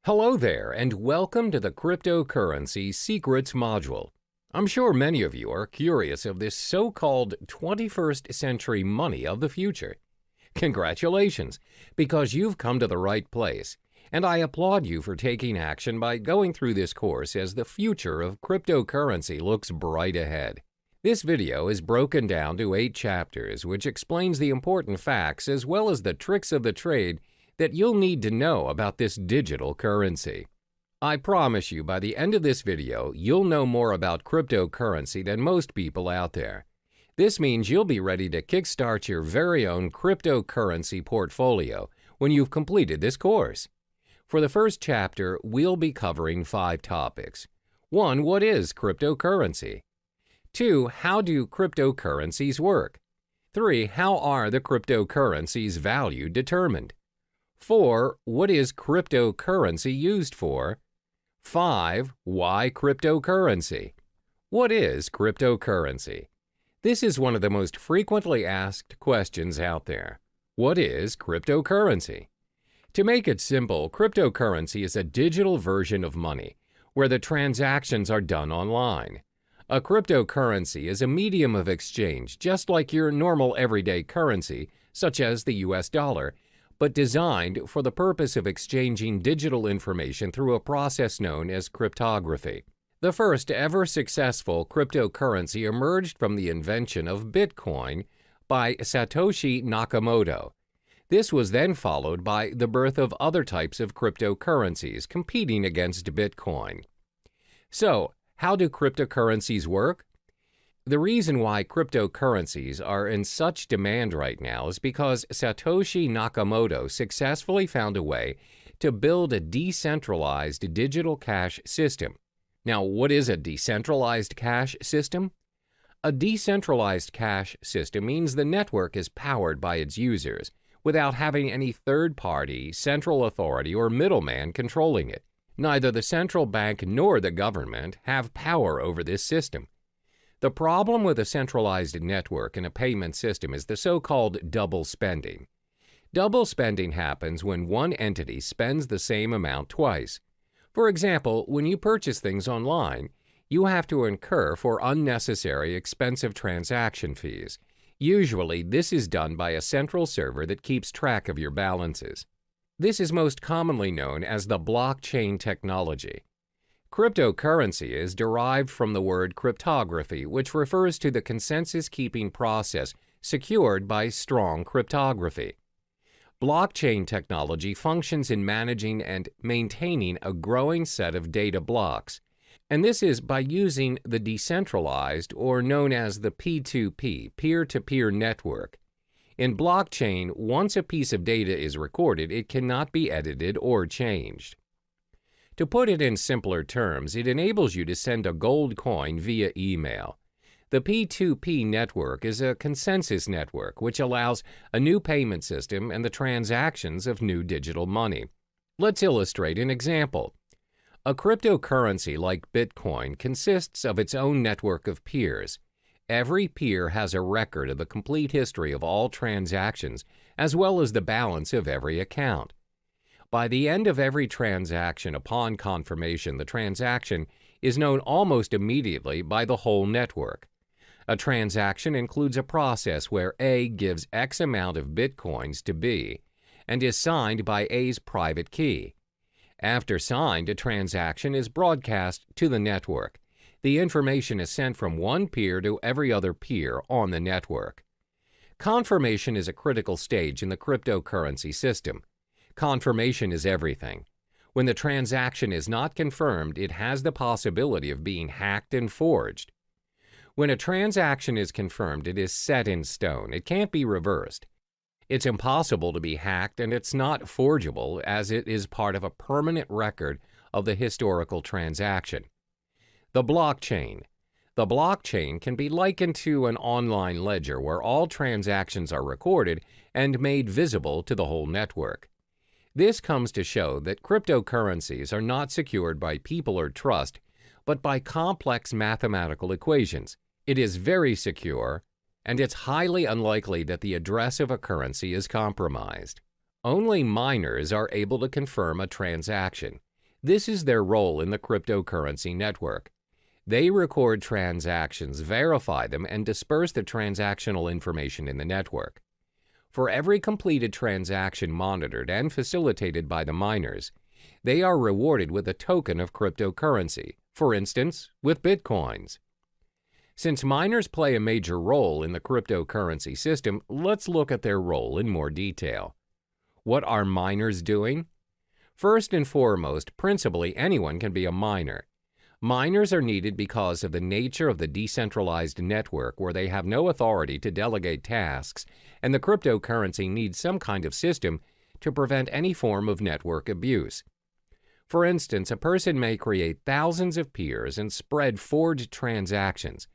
Hello there, and welcome to the Cryptocurrency Secrets module. I'm sure many of you are curious of this so-called 21st century money of the future. Congratulations, because you've come to the right place, and I applaud you for taking action by going through this course as the future of cryptocurrency looks bright ahead. This video is broken down to 8 chapters, which explains the important facts as well as the tricks of the trade that you'll need to know about this digital currency. I promise you by the end of this video, you'll know more about cryptocurrency than most people out there. This means you'll be ready to kickstart your very own cryptocurrency portfolio when you've completed this course. For the first chapter, we'll be covering 5 topics. 1. What is cryptocurrency? 2. How do cryptocurrencies work? 3. How are the cryptocurrency's value determined? 4. What is cryptocurrency used for? 5. Why cryptocurrency? What is cryptocurrency? This is one of the most frequently asked questions out there. What is cryptocurrency? To make it simple, cryptocurrency is a digital version of money where the transactions are done online. A cryptocurrency is a medium of exchange just like your normal everyday currency, such as the US dollar, but designed for the purpose of exchanging digital information through a process known as cryptography. The first ever successful cryptocurrency emerged from the invention of Bitcoin by Satoshi Nakamoto. This was then followed by the birth of other types of cryptocurrencies competing against Bitcoin. So, how do cryptocurrencies work? The reason why cryptocurrencies are in such demand right now is because Satoshi Nakamoto successfully found a way to build a decentralized digital cash system. Now, what is a decentralized cash system? A decentralized cash system means the network is powered by its users without having any third-party, central authority, or middleman controlling it. Neither the central bank nor the government have power over this system. The problem with a centralized network in a payment system is the so-called double spending. Double spending happens when one entity spends the same amount twice. For example, when you purchase things online, you have to incur for unnecessary expensive transaction fees. Usually, this is done by a central server that keeps track of your balances. This is most commonly known as the blockchain technology. Cryptocurrency is derived from the word cryptography, which refers to the consensus-keeping process secured by strong cryptography. Blockchain technology functions in managing and maintaining a growing set of data blocks, and this is by using the decentralized, or known as the P2P, peer-to-peer network. In blockchain, once a piece of data is recorded, it cannot be edited or changed. To put it in simpler terms, it enables you to send a gold coin via email. The P2P network is a consensus network which allows a new payment system and the transactions of new digital money. Let's illustrate an example. A cryptocurrency like Bitcoin consists of its own network of peers. Every peer has a record of the complete history of all transactions as well as the balance of every account. By the end of every transaction upon confirmation, the transaction is known almost immediately by the whole network. A transaction includes a process where A gives X amount of Bitcoins to B and is signed by A's private key. After signed, a transaction is broadcast to the network. The information is sent from one peer to every other peer on the network. Confirmation is a critical stage in the cryptocurrency system. Confirmation is everything. When the transaction is not confirmed, it has the possibility of being hacked and forged. When a transaction is confirmed, it is set in stone. It can't be reversed. It's impossible to be hacked, and it's not forgeable as it is part of a permanent record of the historical transaction. The blockchain. The blockchain can be likened to an online ledger where all transactions are recorded and made visible to the whole network. This comes to show that cryptocurrencies are not secured by people or trust, but by complex mathematical equations. It is very secure, and it's highly unlikely that the address of a currency is compromised. Only miners are able to confirm a transaction. This is their role in the cryptocurrency network. They record transactions, verify them, and disperse the transactional information in the network. For every completed transaction monitored and facilitated by the miners, they are rewarded with a token of cryptocurrency, for instance, with bitcoins. Since miners play a major role in the cryptocurrency system, let's look at their role in more detail. What are miners doing? First and foremost, principally anyone can be a miner. Miners are needed because of the nature of the decentralized network where they have no authority to delegate tasks, and the cryptocurrency needs some kind of system to prevent any form of network abuse. For instance, a person may create thousands of peers and spread forged transactions.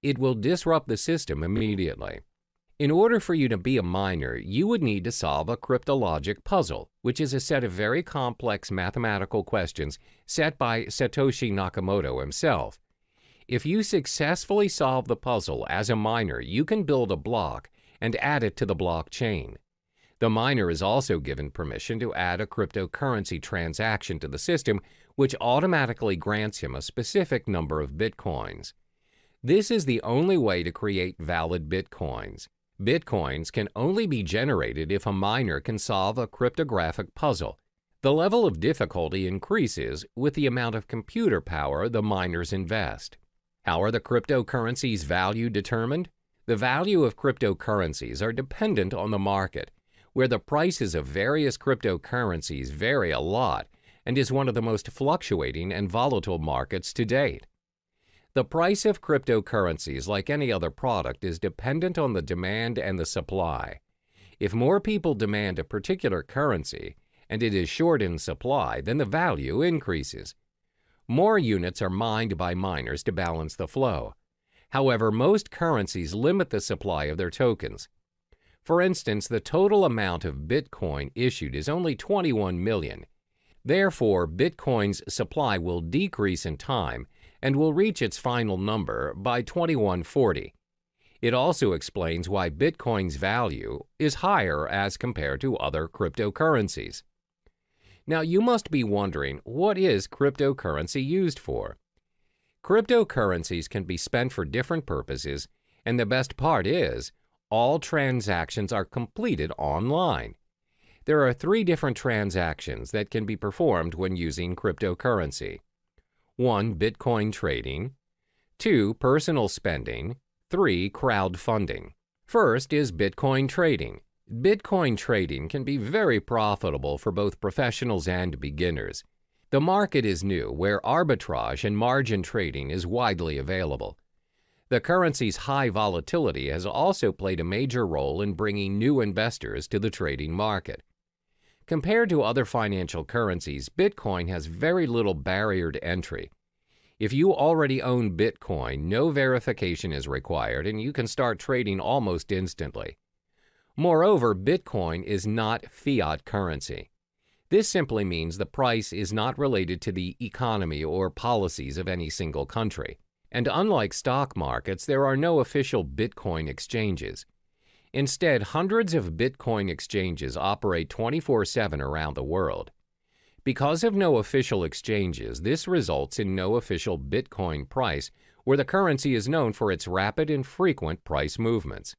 It will disrupt the system immediately. In order for you to be a miner, you would need to solve a cryptologic puzzle, which is a set of very complex mathematical questions set by Satoshi Nakamoto himself. If you successfully solve the puzzle as a miner, you can build a block and add it to the blockchain. The miner is also given permission to add a cryptocurrency transaction to the system, which automatically grants him a specific number of bitcoins. This is the only way to create valid bitcoins. Bitcoins can only be generated if a miner can solve a cryptographic puzzle. The level of difficulty increases with the amount of computer power the miners invest. How are the cryptocurrencies' value determined? The value of cryptocurrencies are dependent on the market, where the prices of various cryptocurrencies vary a lot and is one of the most fluctuating and volatile markets to date. The price of cryptocurrencies, like any other product, is dependent on the demand and the supply. If more people demand a particular currency and it is short in supply, then the value increases. More units are mined by miners to balance the flow. However, most currencies limit the supply of their tokens. For instance, the total amount of Bitcoin issued is only 21 million. Therefore, Bitcoin's supply will decrease in time and will reach its final number by 2140. It also explains why Bitcoin's value is higher as compared to other cryptocurrencies. Now, you must be wondering, what is cryptocurrency used for? Cryptocurrencies can be spent for different purposes, and the best part is, all transactions are completed online. There are 3 different transactions that can be performed when using cryptocurrency. 1. Bitcoin trading. 2. Personal spending. 3. Crowdfunding. First is Bitcoin trading. Bitcoin trading can be very profitable for both professionals and beginners. The market is new, where arbitrage and margin trading is widely available. The currency's high volatility has also played a major role in bringing new investors to the trading market. Compared to other financial currencies, Bitcoin has very little barrier to entry. If you already own Bitcoin, no verification is required and you can start trading almost instantly. Moreover, Bitcoin is not fiat currency. This simply means the price is not related to the economy or policies of any single country. And unlike stock markets, there are no official Bitcoin exchanges. Instead, hundreds of Bitcoin exchanges operate 24/7 around the world. Because of no official exchanges, this results in no official Bitcoin price, where the currency is known for its rapid and frequent price movements.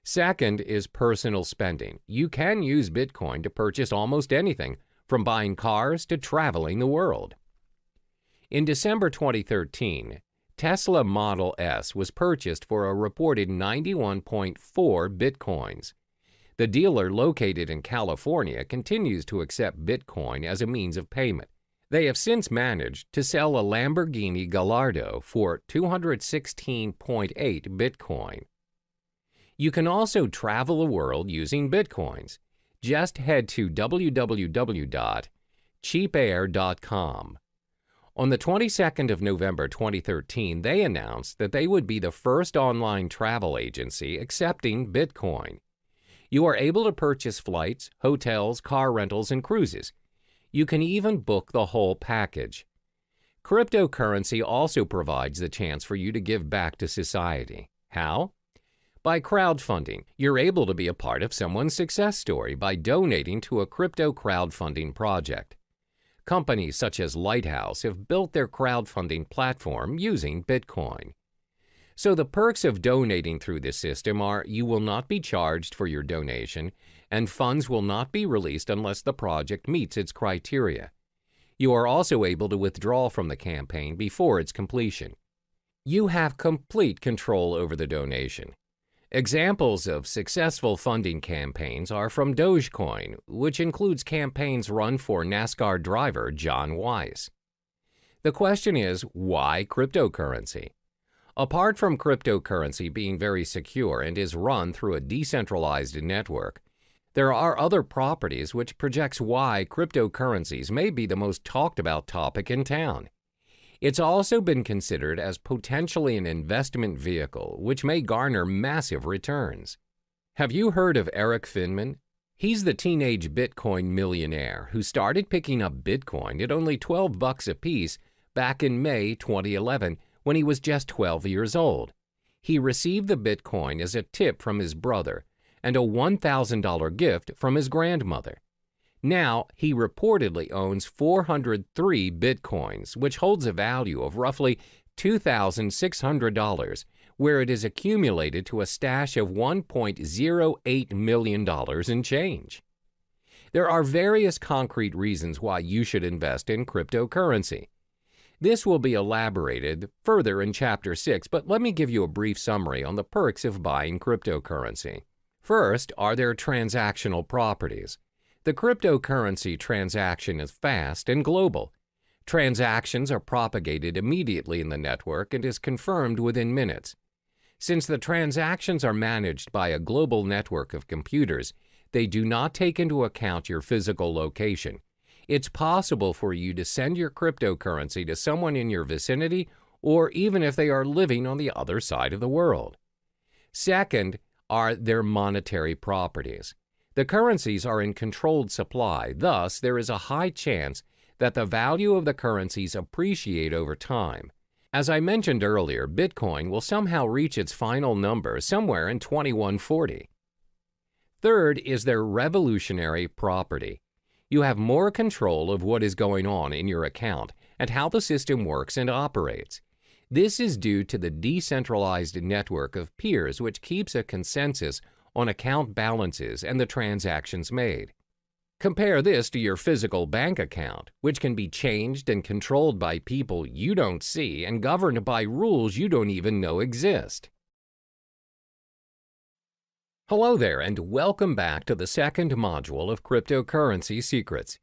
Second is personal spending. You can use Bitcoin to purchase almost anything, from buying cars to traveling the world. In December 2013, Tesla Model S was purchased for a reported 91.4 bitcoins. The dealer, located in California, continues to accept Bitcoin as a means of payment. They have since managed to sell a Lamborghini Gallardo for 216.8 Bitcoin. You can also travel the world using Bitcoins. Just head to www.cheapair.com. On the 22nd of November 2013, they announced that they would be the first online travel agency accepting Bitcoin. You are able to purchase flights, hotels, car rentals, and cruises. You can even book the whole package. Cryptocurrency also provides the chance for you to give back to society. How? By crowdfunding. You're able to be a part of someone's success story by donating to a crypto crowdfunding project. Companies such as Lighthouse have built their crowdfunding platform using Bitcoin. So the perks of donating through this system are you will not be charged for your donation, and funds will not be released unless the project meets its criteria. You are also able to withdraw from the campaign before its completion. You have complete control over the donation. Examples of successful funding campaigns are from Dogecoin, which includes campaigns run for NASCAR driver John Wise. The question is, why cryptocurrency? Apart from cryptocurrency being very secure and is run through a decentralized network, there are other properties which projects why cryptocurrencies may be the most talked about topic in town. It's also been considered as potentially an investment vehicle which may garner massive returns. Have you heard of Eric Finman? He's the teenage Bitcoin millionaire who started picking up Bitcoin at only $12 a piece back in May 2011 when he was just 12 years old. He received the Bitcoin as a tip from his brother and a $1,000 gift from his grandmother. Now, he reportedly owns 403 Bitcoins, which holds a value of roughly $2,600, where it is accumulated to a stash of $1.08 million in change. There are various concrete reasons why you should invest in cryptocurrency. This will be elaborated further in Chapter 6, but let me give you a brief summary on the perks of buying cryptocurrency. First are their transactional properties. The cryptocurrency transaction is fast and global. Transactions are propagated immediately in the network and is confirmed within minutes. Since the transactions are managed by a global network of computers, they do not take into account your physical location. It's possible for you to send your cryptocurrency to someone in your vicinity or even if they are living on the other side of the world. Second are their monetary properties. The currencies are in controlled supply, thus there is a high chance that the value of the currencies appreciate over time. As I mentioned earlier, Bitcoin will somehow reach its final number somewhere in 2140. Third is their revolutionary property. You have more control of what is going on in your account and how the system works and operates. This is due to the decentralized network of peers which keeps a consensus on account balances and the transactions made. Compare this to your physical bank account, which can be changed and controlled by people you don't see and governed by rules you don't even know exist. Hello there, and welcome back to the second module of Cryptocurrency Secrets.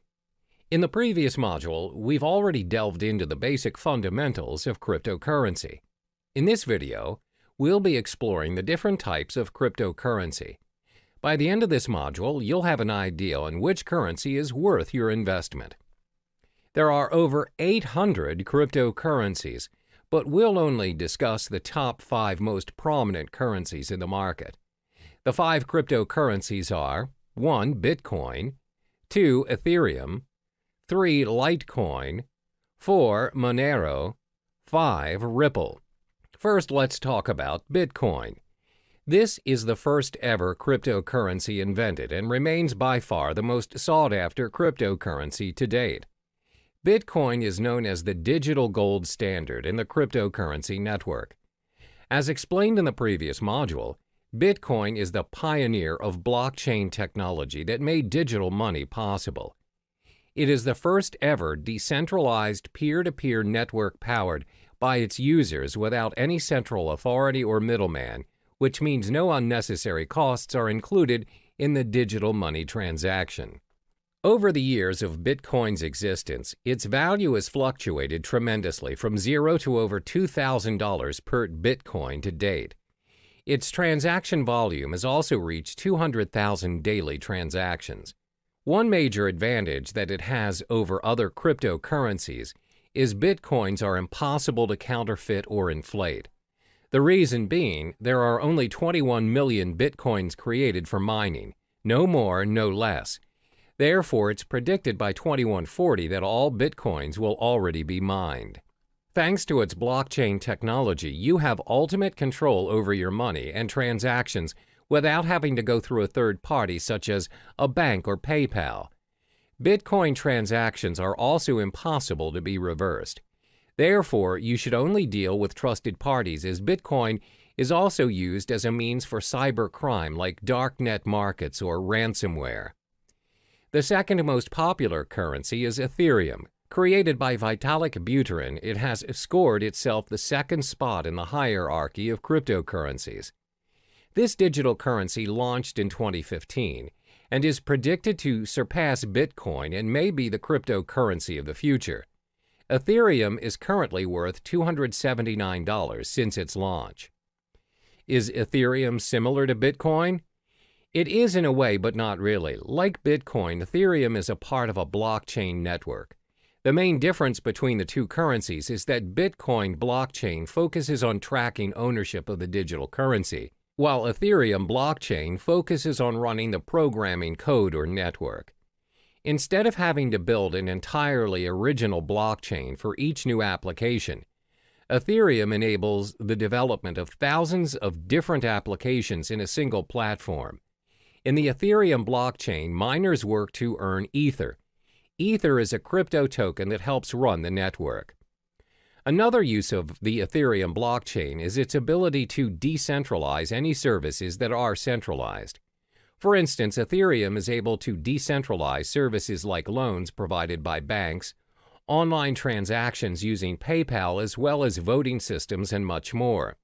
In the previous module, we've already delved into the basic fundamentals of cryptocurrency. In this video, we'll be exploring the different types of cryptocurrency. By the end of this module, you'll have an idea on which currency is worth your investment. There are over 800 cryptocurrencies, but we'll only discuss the top 5 most prominent currencies in the market. The 5 cryptocurrencies are 1. Bitcoin, 2. Ethereum, 3. Litecoin, 4. Monero, 5. Ripple. First, let's talk about Bitcoin. This is the first ever cryptocurrency invented and remains by far the most sought-after cryptocurrency to date. Bitcoin is known as the digital gold standard in the cryptocurrency network. As explained in the previous module, Bitcoin is the pioneer of blockchain technology that made digital money possible. It is the first ever decentralized peer-to-peer network powered by its users without any central authority or middleman, which means no unnecessary costs are included in the digital money transaction. Over the years of Bitcoin's existence, its value has fluctuated tremendously from $0 to over $2,000 per Bitcoin to date. Its transaction volume has also reached 200,000 daily transactions. One major advantage that it has over other cryptocurrencies is Bitcoins are impossible to counterfeit or inflate. The reason being, there are only 21 million Bitcoins created for mining, no more, no less. Therefore, it's predicted by 2140 that all Bitcoins will already be mined. Thanks to its blockchain technology, you have ultimate control over your money and transactions without having to go through a third party such as a bank or PayPal. Bitcoin transactions are also impossible to be reversed. Therefore, you should only deal with trusted parties, as Bitcoin is also used as a means for cybercrime like darknet markets or ransomware. The second most popular currency is Ethereum. Created by Vitalik Buterin, it has scored itself the second spot in the hierarchy of cryptocurrencies. This digital currency launched in 2015 and is predicted to surpass Bitcoin and may be the cryptocurrency of the future. Ethereum is currently worth $279 since its launch. Is Ethereum similar to Bitcoin? It is in a way, but not really. Like Bitcoin, Ethereum is a part of a blockchain network. The main difference between the two currencies is that Bitcoin blockchain focuses on tracking ownership of the digital currency, while Ethereum blockchain focuses on running the programming code or network. Instead of having to build an entirely original blockchain for each new application, Ethereum enables the development of thousands of different applications in a single platform. In the Ethereum blockchain, miners work to earn Ether. Ether is a crypto token that helps run the network. Another use of the Ethereum blockchain is its ability to decentralize any services that are centralized. For instance, Ethereum is able to decentralize services like loans provided by banks, online transactions using PayPal, as well as voting systems and much more.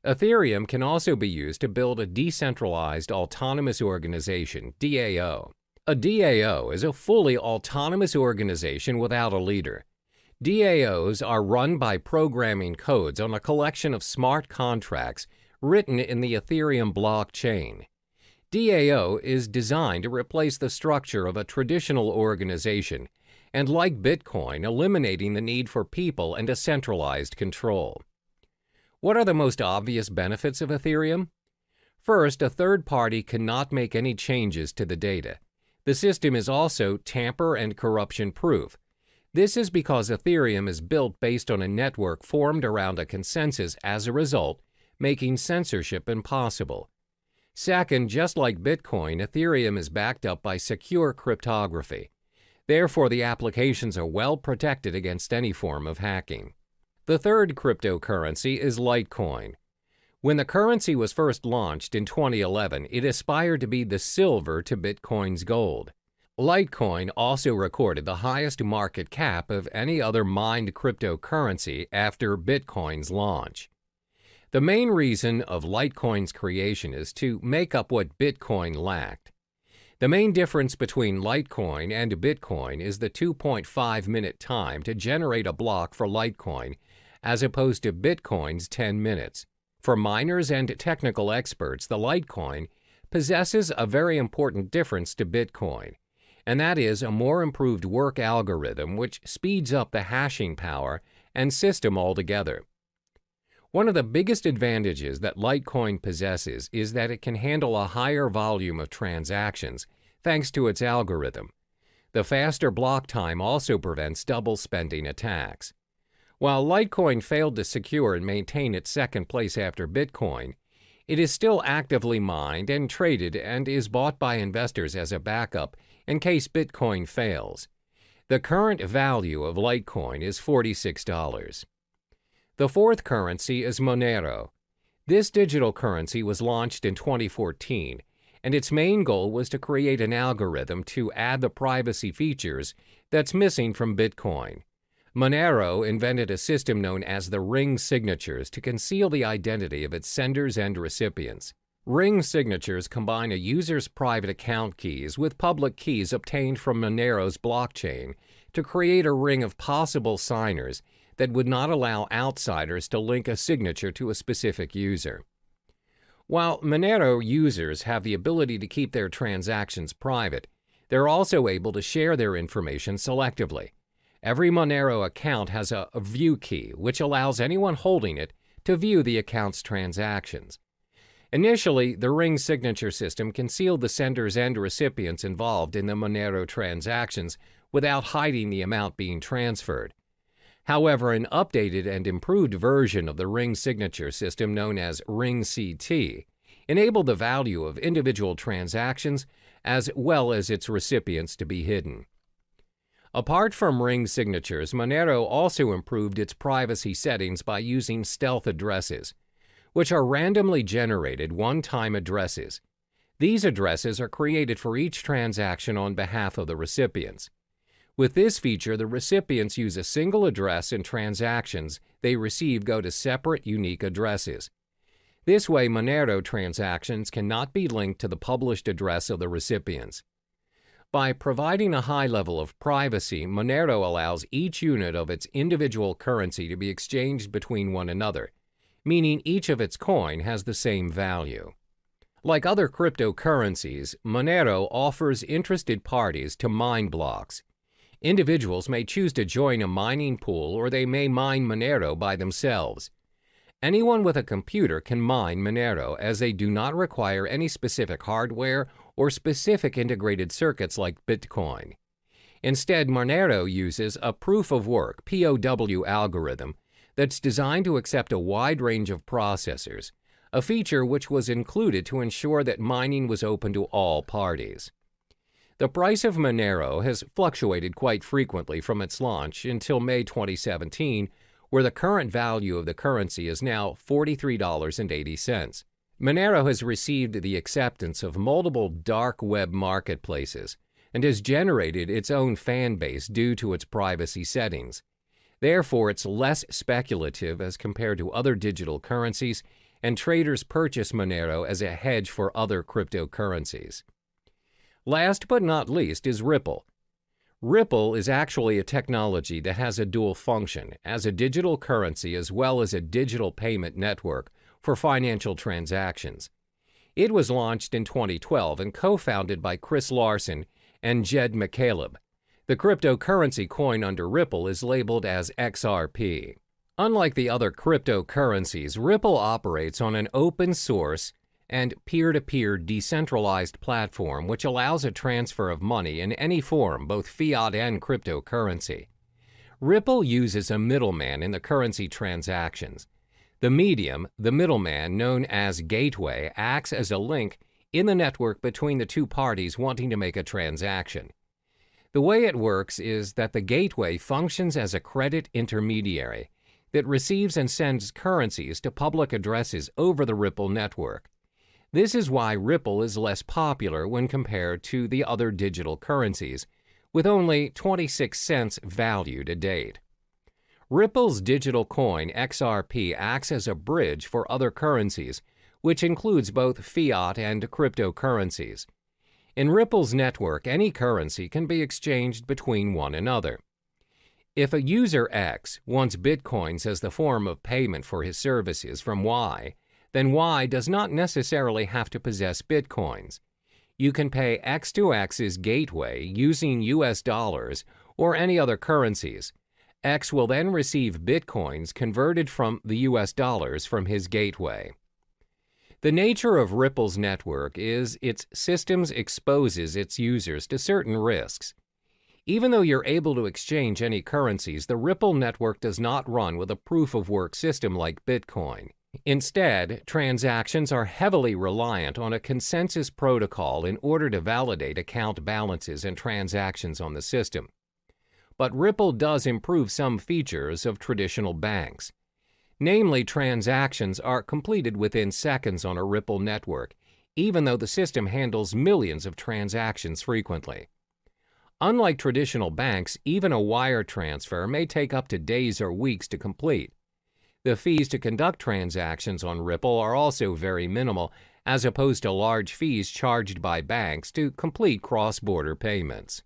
Ethereum can also be used to build a decentralized autonomous organization, DAO. A DAO is a fully autonomous organization without a leader. DAOs are run by programming codes on a collection of smart contracts written in the Ethereum blockchain. DAO is designed to replace the structure of a traditional organization and, like Bitcoin, eliminating the need for people and a centralized control. What are the most obvious benefits of Ethereum? First, a third party cannot make any changes to the data. The system is also tamper and corruption proof. This is because Ethereum is built based on a network formed around a consensus, as a result, making censorship impossible. Second, just like Bitcoin, Ethereum is backed up by secure cryptography. Therefore, the applications are well protected against any form of hacking. The third cryptocurrency is Litecoin. When the currency was first launched in 2011, it aspired to be the silver to Bitcoin's gold. Litecoin also recorded the highest market cap of any other mined cryptocurrency after Bitcoin's launch. The main reason of Litecoin's creation is to make up what Bitcoin lacked. The main difference between Litecoin and Bitcoin is the 2.5-minute time to generate a block for Litecoin, as opposed to Bitcoin's 10 minutes. For miners and technical experts, the Litecoin possesses a very important difference to Bitcoin, and that is a more improved work algorithm which speeds up the hashing power and system altogether. One of the biggest advantages that Litecoin possesses is that it can handle a higher volume of transactions thanks to its algorithm. The faster block time also prevents double spending attacks. While Litecoin failed to secure and maintain its second place after Bitcoin, it is still actively mined and traded and is bought by investors as a backup in case Bitcoin fails. The current value of Litecoin is $46. The fourth currency is Monero. This digital currency was launched in 2014, and its main goal was to create an algorithm to add the privacy features that's missing from Bitcoin. Monero invented a system known as the ring signatures to conceal the identity of its senders and recipients. Ring signatures combine a user's private account keys with public keys obtained from Monero's blockchain to create a ring of possible signers that would not allow outsiders to link a signature to a specific user. While Monero users have the ability to keep their transactions private, they're also able to share their information selectively. Every Monero account has a view key, which allows anyone holding it to view the account's transactions. Initially, the ring signature system concealed the senders and recipients involved in the Monero transactions without hiding the amount being transferred. However, an updated and improved version of the ring signature system, known as Ring CT, enabled the value of individual transactions as well as its recipients to be hidden. Apart from ring signatures, Monero also improved its privacy settings by using stealth addresses, which are randomly generated one-time addresses. These addresses are created for each transaction on behalf of the recipients. With this feature, the recipients use a single address and transactions they receive go to separate, unique addresses. This way, Monero transactions cannot be linked to the published address of the recipients. By providing a high level of privacy, Monero allows each unit of its individual currency to be exchanged between one another, meaning each of its coin has the same value. Like other cryptocurrencies, Monero offers interested parties to mine blocks. Individuals may choose to join a mining pool, or they may mine Monero by themselves. Anyone with a computer can mine Monero, as they do not require any specific hardware or specific integrated circuits like Bitcoin. Instead, Monero uses a proof-of-work (POW) algorithm that's designed to accept a wide range of processors, a feature which was included to ensure that mining was open to all parties. The price of Monero has fluctuated quite frequently from its launch until May 2017, where the current value of the currency is now $43.80. Monero has received the acceptance of multiple dark web marketplaces and has generated its own fan base due to its privacy settings. Therefore, it's less speculative as compared to other digital currencies, and traders purchase Monero as a hedge for other cryptocurrencies. Last but not least is Ripple. Ripple is actually a technology that has a dual function as a digital currency as well as a digital payment network for financial transactions. It was launched in 2012 and co-founded by Chris Larsen and Jed McCaleb. The cryptocurrency coin under Ripple is labeled as XRP. Unlike the other cryptocurrencies, Ripple operates on an open source and peer-to-peer decentralized platform which allows a transfer of money in any form, both fiat and cryptocurrency. Ripple uses a middleman in the currency transactions. The medium, the middleman known as gateway, acts as a link in the network between the two parties wanting to make a transaction. The way it works is that the gateway functions as a credit intermediary that receives and sends currencies to public addresses over the Ripple network. This is why Ripple is less popular when compared to the other digital currencies, with only 26 cents value to date. Ripple's digital coin XRP acts as a bridge for other currencies, which includes both fiat and cryptocurrencies. In Ripple's network, any currency can be exchanged between one another. If a user X wants bitcoins as the form of payment for his services from Y, then Y does not necessarily have to possess bitcoins. You can pay X to X's gateway using US dollars or any other currencies. X will then receive bitcoins converted from the US dollars from his gateway. The nature of Ripple's network is its systems exposes its users to certain risks. Even though you're able to exchange any currencies, the Ripple network does not run with a proof-of-work system like Bitcoin. Instead, transactions are heavily reliant on a consensus protocol in order to validate account balances and transactions on the system. But Ripple does improve some features of traditional banks. Namely, transactions are completed within seconds on a Ripple network, even though the system handles millions of transactions frequently. Unlike traditional banks, even a wire transfer may take up to days or weeks to complete. The fees to conduct transactions on Ripple are also very minimal, as opposed to large fees charged by banks to complete cross-border payments.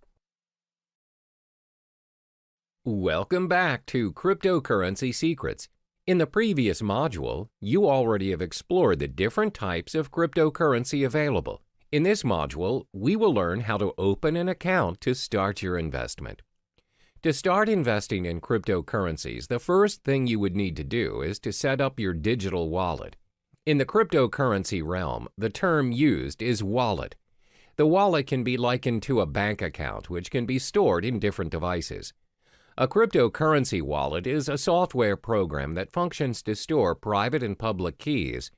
Welcome back to Cryptocurrency Secrets. In the previous module, you already have explored the different types of cryptocurrency available. In this module, we will learn how to open an account to start your investment. To start investing in cryptocurrencies, the first thing you would need to do is to set up your digital wallet. In the cryptocurrency realm, the term used is wallet. The wallet can be likened to a bank account, which can be stored in different devices. A cryptocurrency wallet is a software program that functions to store private and public keys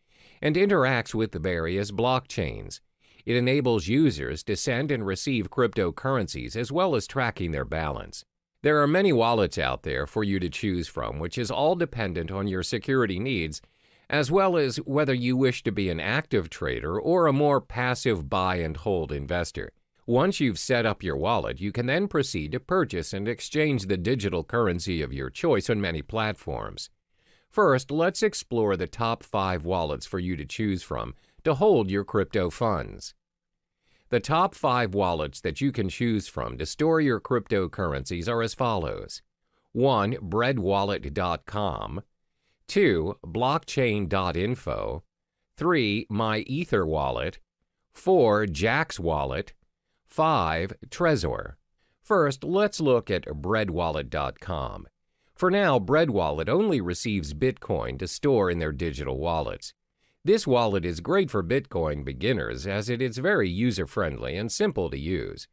and interacts with the various blockchains. It enables users to send and receive cryptocurrencies as well as tracking their balance. There are many wallets out there for you to choose from, which is all dependent on your security needs, as well as whether you wish to be an active trader or a more passive buy and hold investor. Once you've set up your wallet, you can then proceed to purchase and exchange the digital currency of your choice on many platforms. First, let's explore the top 5 wallets for you to choose from to hold your crypto funds. The top 5 wallets that you can choose from to store your cryptocurrencies are as follows. 1. breadwallet.com. 2. blockchain.info. 3. myetherwallet. 4. Jaxx Wallet. 5. Trezor. First, let's look at breadwallet.com. For now, BreadWallet only receives Bitcoin to store in their digital wallets. This wallet is great for Bitcoin beginners as it is very user-friendly and simple to use.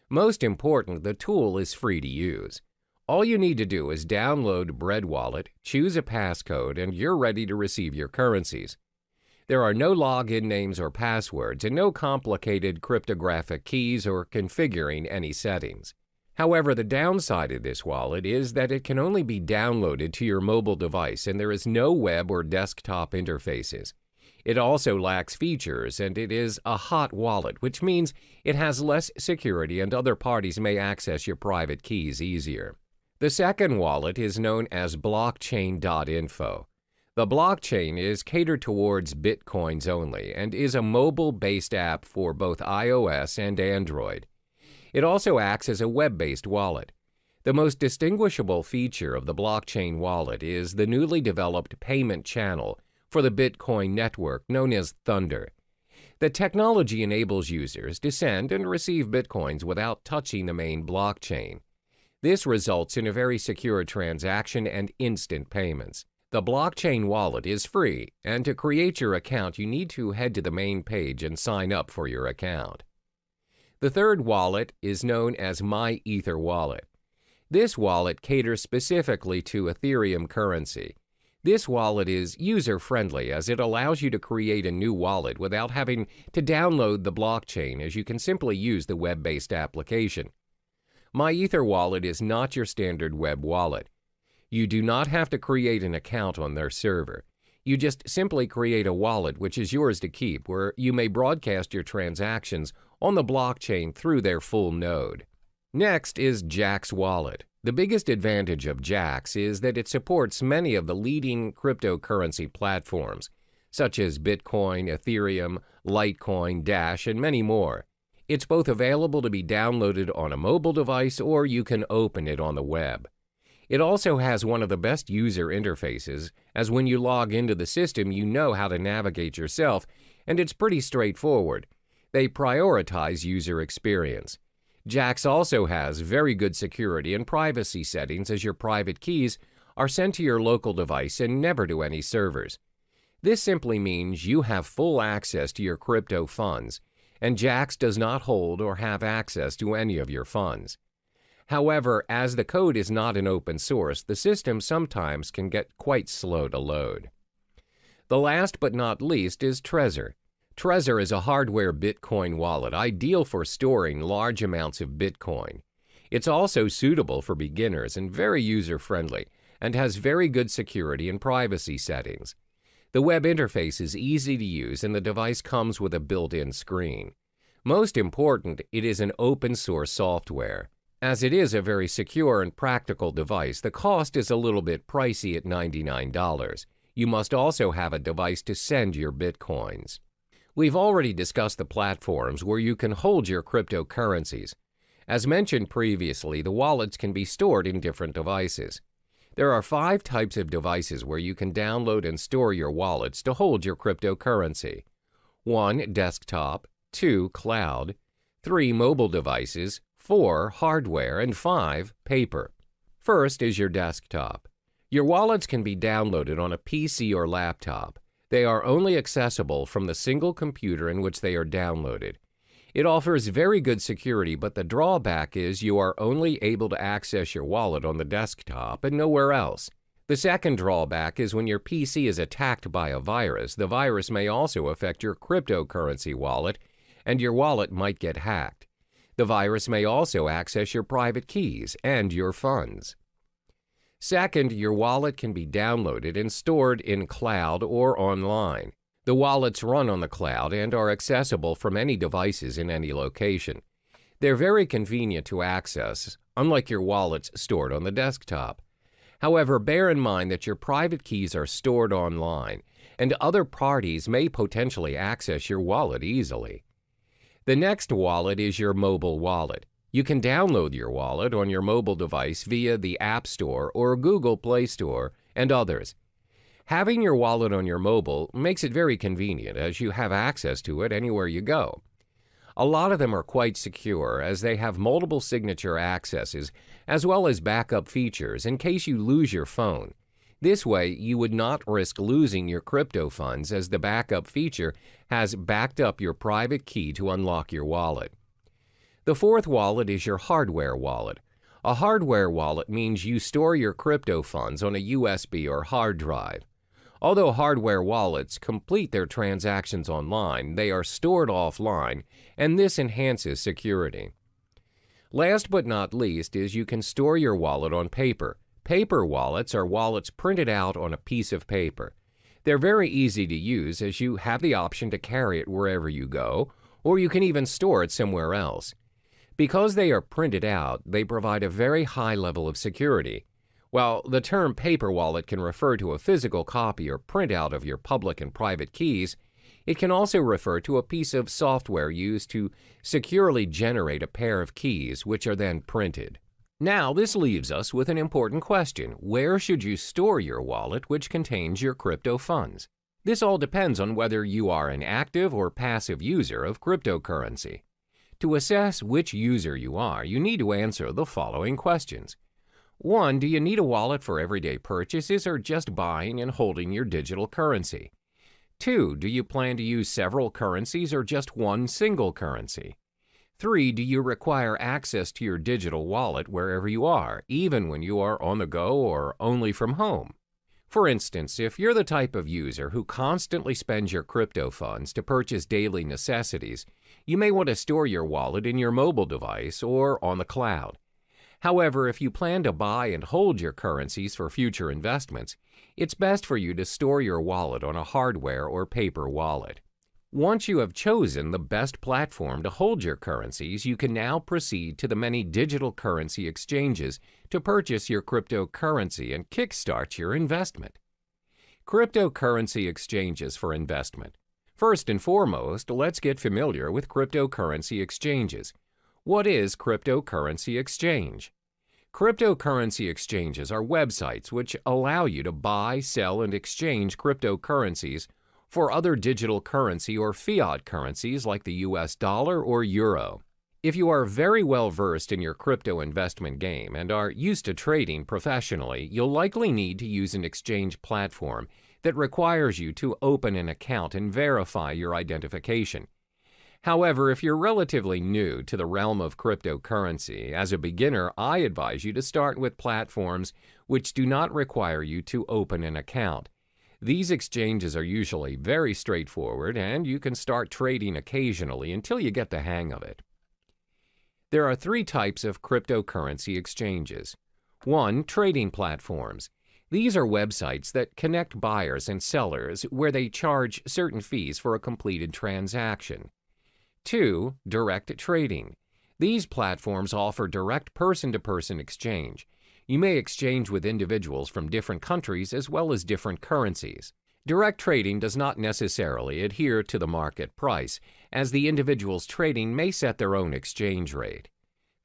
Most important, the tool is free to use. All you need to do is download BreadWallet, choose a passcode, and you're ready to receive your currencies. There are no login names or passwords and no complicated cryptographic keys or configuring any settings. However, the downside of this wallet is that it can only be downloaded to your mobile device and there is no web or desktop interfaces. It also lacks features and it is a hot wallet, which means it has less security and other parties may access your private keys easier. The second wallet is known as blockchain.info. The blockchain is catered towards Bitcoins only and is a mobile-based app for both iOS and Android. It also acts as a web-based wallet. The most distinguishable feature of the blockchain wallet is the newly developed payment channel for the Bitcoin network known as Thunder. The technology enables users to send and receive Bitcoins without touching the main blockchain. This results in a very secure transaction and instant payments. The blockchain wallet is free, and to create your account, you need to head to the main page and sign up for your account. The third wallet is known as myetherwallet. This wallet caters specifically to Ethereum currency. This wallet is user-friendly as it allows you to create a new wallet without having to download the blockchain, as you can simply use the web-based application. MyEtherWallet is not your standard web wallet. You do not have to create an account on their server. You just simply create a wallet which is yours to keep, where you may broadcast your transactions on the blockchain through their full node. Next is Jaxx Wallet. The biggest advantage of Jaxx is that it supports many of the leading cryptocurrency platforms, such as Bitcoin, Ethereum, Litecoin, Dash, and many more. It's both available to be downloaded on a mobile device or you can open it on the web. It also has one of the best user interfaces, as when you log into the system you know how to navigate yourself, and it's pretty straightforward. They prioritize user experience. Jaxx also has very good security and privacy settings, as your private keys are sent to your local device and never to any servers. This simply means you have full access to your crypto funds, and Jaxx does not hold or have access to any of your funds. However, as the code is not an open source, the system sometimes can get quite slow to load. The last but not least is Trezor. Trezor is a hardware Bitcoin wallet ideal for storing large amounts of Bitcoin. It's also suitable for beginners and very user-friendly, and has very good security and privacy settings. The web interface is easy to use and the device comes with a built-in screen. Most important, it is an open-source software. As it is a very secure and practical device, the cost is a little bit pricey at $99. You must also have a device to send your Bitcoins. We've already discussed the platforms where you can hold your cryptocurrencies. As mentioned previously, the wallets can be stored in different devices. There are 5 types of devices where you can download and store your wallets to hold your cryptocurrency. 1. Desktop. 2. Cloud. 3. Mobile devices. 4. Hardware. And 5. Paper. First is your desktop. Your wallets can be downloaded on a PC or laptop. They are only accessible from the single computer in which they are downloaded. It offers very good security, but the drawback is you are only able to access your wallet on the desktop and nowhere else. The second drawback is when your PC is attacked by a virus, the virus may also affect your cryptocurrency wallet, and your wallet might get hacked. The virus may also access your private keys and your funds. Second, your wallet can be downloaded and stored in cloud or online. The wallets run on the cloud and are accessible from any devices in any location. They're very convenient to access, unlike your wallets stored on the desktop. However, bear in mind that your private keys are stored online, and other parties may potentially access your wallet easily. The next wallet is your mobile wallet. You can download your wallet on your mobile device via the App Store or Google Play Store and others. Having your wallet on your mobile makes it very convenient as you have access to it anywhere you go. A lot of them are quite secure as they have multiple signature accesses as well as backup features in case you lose your phone. This way, you would not risk losing your crypto funds as the backup feature has backed up your private key to unlock your wallet. The fourth wallet is your hardware wallet. A hardware wallet means you store your crypto funds on a USB or hard drive. Although hardware wallets complete their transactions online, they are stored offline, and this enhances security. Last but not least is you can store your wallet on paper. Paper wallets are wallets printed out on a piece of paper. They're very easy to use as you have the option to carry it wherever you go, or you can even store it somewhere else. Because they are printed out, they provide a very high level of security. While the term paper wallet can refer to a physical copy or printout of your public and private keys, it can also refer to a piece of software used to securely generate a pair of keys which are then printed. Now, this leaves us with an important question. Where should you store your wallet which contains your crypto funds? This all depends on whether you are an active or passive user of cryptocurrency. To assess which user you are, you need to answer the following questions. 1. Do you need a wallet for everyday purchases or just buying and holding your digital currency? 2. Do you plan to use several currencies or just one single currency? 3. Do you require access to your digital wallet wherever you are, even when you are on the go or only from home? For instance, if you're the type of user who constantly spends your crypto funds to purchase daily necessities, you may want to store your wallet in your mobile device or on the cloud. However, if you plan to buy and hold your currencies for future investments, it's best for you to store your wallet on a hardware or paper wallet. Once you have chosen the best platform to hold your currencies, you can now proceed to the many digital currency exchanges to purchase your cryptocurrency and kickstart your investment. Cryptocurrency exchanges for investment. First and foremost, let's get familiar with cryptocurrency exchanges. What is cryptocurrency exchange? Cryptocurrency exchanges are websites which allow you to buy, sell, and exchange cryptocurrencies for other digital currency or fiat currencies like the US dollar or euro. If you are very well versed in your crypto investment game and are used to trading professionally, you'll likely need to use an exchange platform that requires you to open an account and verify your identification. However, if you're relatively new to the realm of cryptocurrency, as a beginner, I advise you to start with platforms which do not require you to open an account. These exchanges are usually very straightforward, and you can start trading occasionally until you get the hang of it. There are 3 types of cryptocurrency exchanges. 1. Trading platforms. These are websites that connect buyers and sellers where they charge certain fees for a completed transaction. 2. Direct trading. These platforms offer direct person-to-person exchange. You may exchange with individuals from different countries as well as different currencies. Direct trading does not necessarily adhere to the market price, as the individuals trading may set their own exchange rate.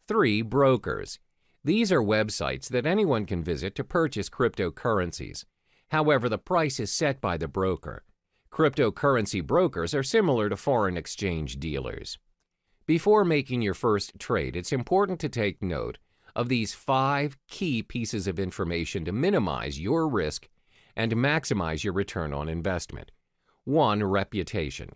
3. Brokers. These are websites that anyone can visit to purchase cryptocurrencies. However, the price is set by the broker. Cryptocurrency brokers are similar to foreign exchange dealers. Before making your first trade, it's important to take note of these 5 key pieces of information to minimize your risk and maximize your return on investment. 1. Reputation.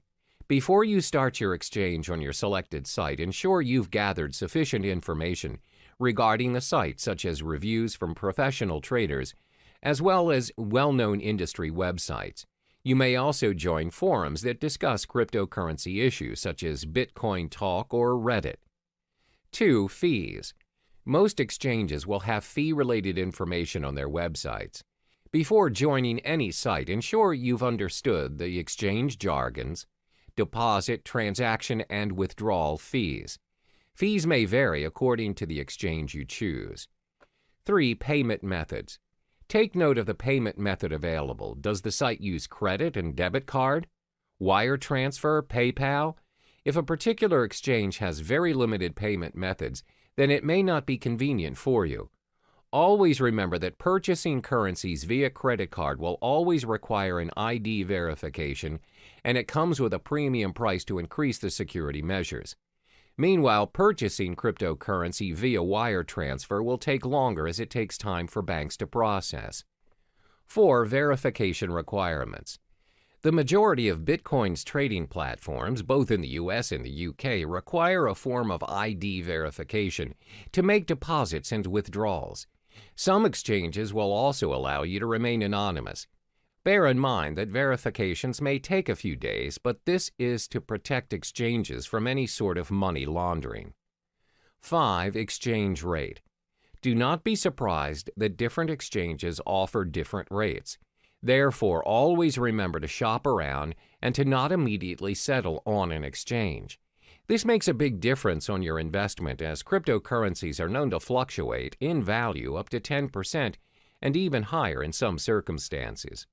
Before you start your exchange on your selected site, ensure you've gathered sufficient information regarding the site, such as reviews from professional traders, as well as well-known industry websites. You may also join forums that discuss cryptocurrency issues such as Bitcoin Talk or Reddit. 2. Fees. Most exchanges will have fee-related information on their websites. Before joining any site, ensure you've understood the exchange jargons, deposit, transaction, and withdrawal fees. Fees may vary according to the exchange you choose. 3. Payment methods. Take note of the payment method available. Does the site use credit and debit card, wire transfer, PayPal? If a particular exchange has very limited payment methods, then it may not be convenient for you. Always remember that purchasing currencies via credit card will always require an ID verification, and it comes with a premium price to increase the security measures. Meanwhile, purchasing cryptocurrency via wire transfer will take longer as it takes time for banks to process. 4. Verification requirements. The majority of Bitcoin's trading platforms, both in the US and the UK, require a form of ID verification to make deposits and withdrawals. Some exchanges will also allow you to remain anonymous. Bear in mind that verifications may take a few days, but this is to protect exchanges from any sort of money laundering. 5. Exchange rate. Do not be surprised that different exchanges offer different rates. Therefore, always remember to shop around and to not immediately settle on an exchange. This makes a big difference on your investment, as cryptocurrencies are known to fluctuate in value up to 10% and even higher in some circumstances.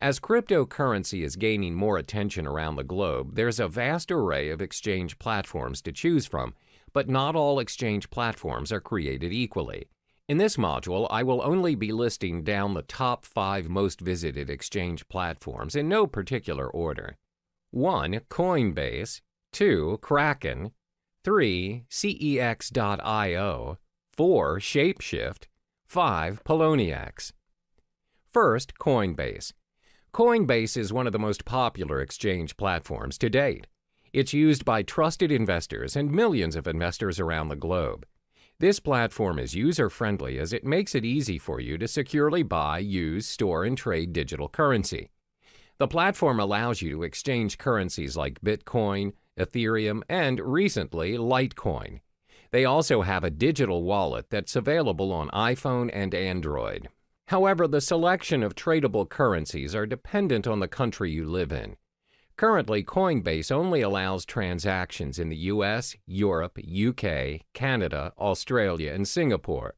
As cryptocurrency is gaining more attention around the globe, there's a vast array of exchange platforms to choose from, but not all exchange platforms are created equally. In this module, I will only be listing down the top 5 most visited exchange platforms in no particular order. 1. Coinbase. 2. Kraken. 3. CEX.io. 4. Shapeshift. 5. Poloniex. First, Coinbase. Coinbase is one of the most popular exchange platforms to date. It's used by trusted investors and millions of investors around the globe. This platform is user-friendly as it makes it easy for you to securely buy, use, store, and trade digital currency. The platform allows you to exchange currencies like Bitcoin, Ethereum, and recently, Litecoin. They also have a digital wallet that's available on iPhone and Android. However, the selection of tradable currencies are dependent on the country you live in. Currently, Coinbase only allows transactions in the US, Europe, UK, Canada, Australia, and Singapore.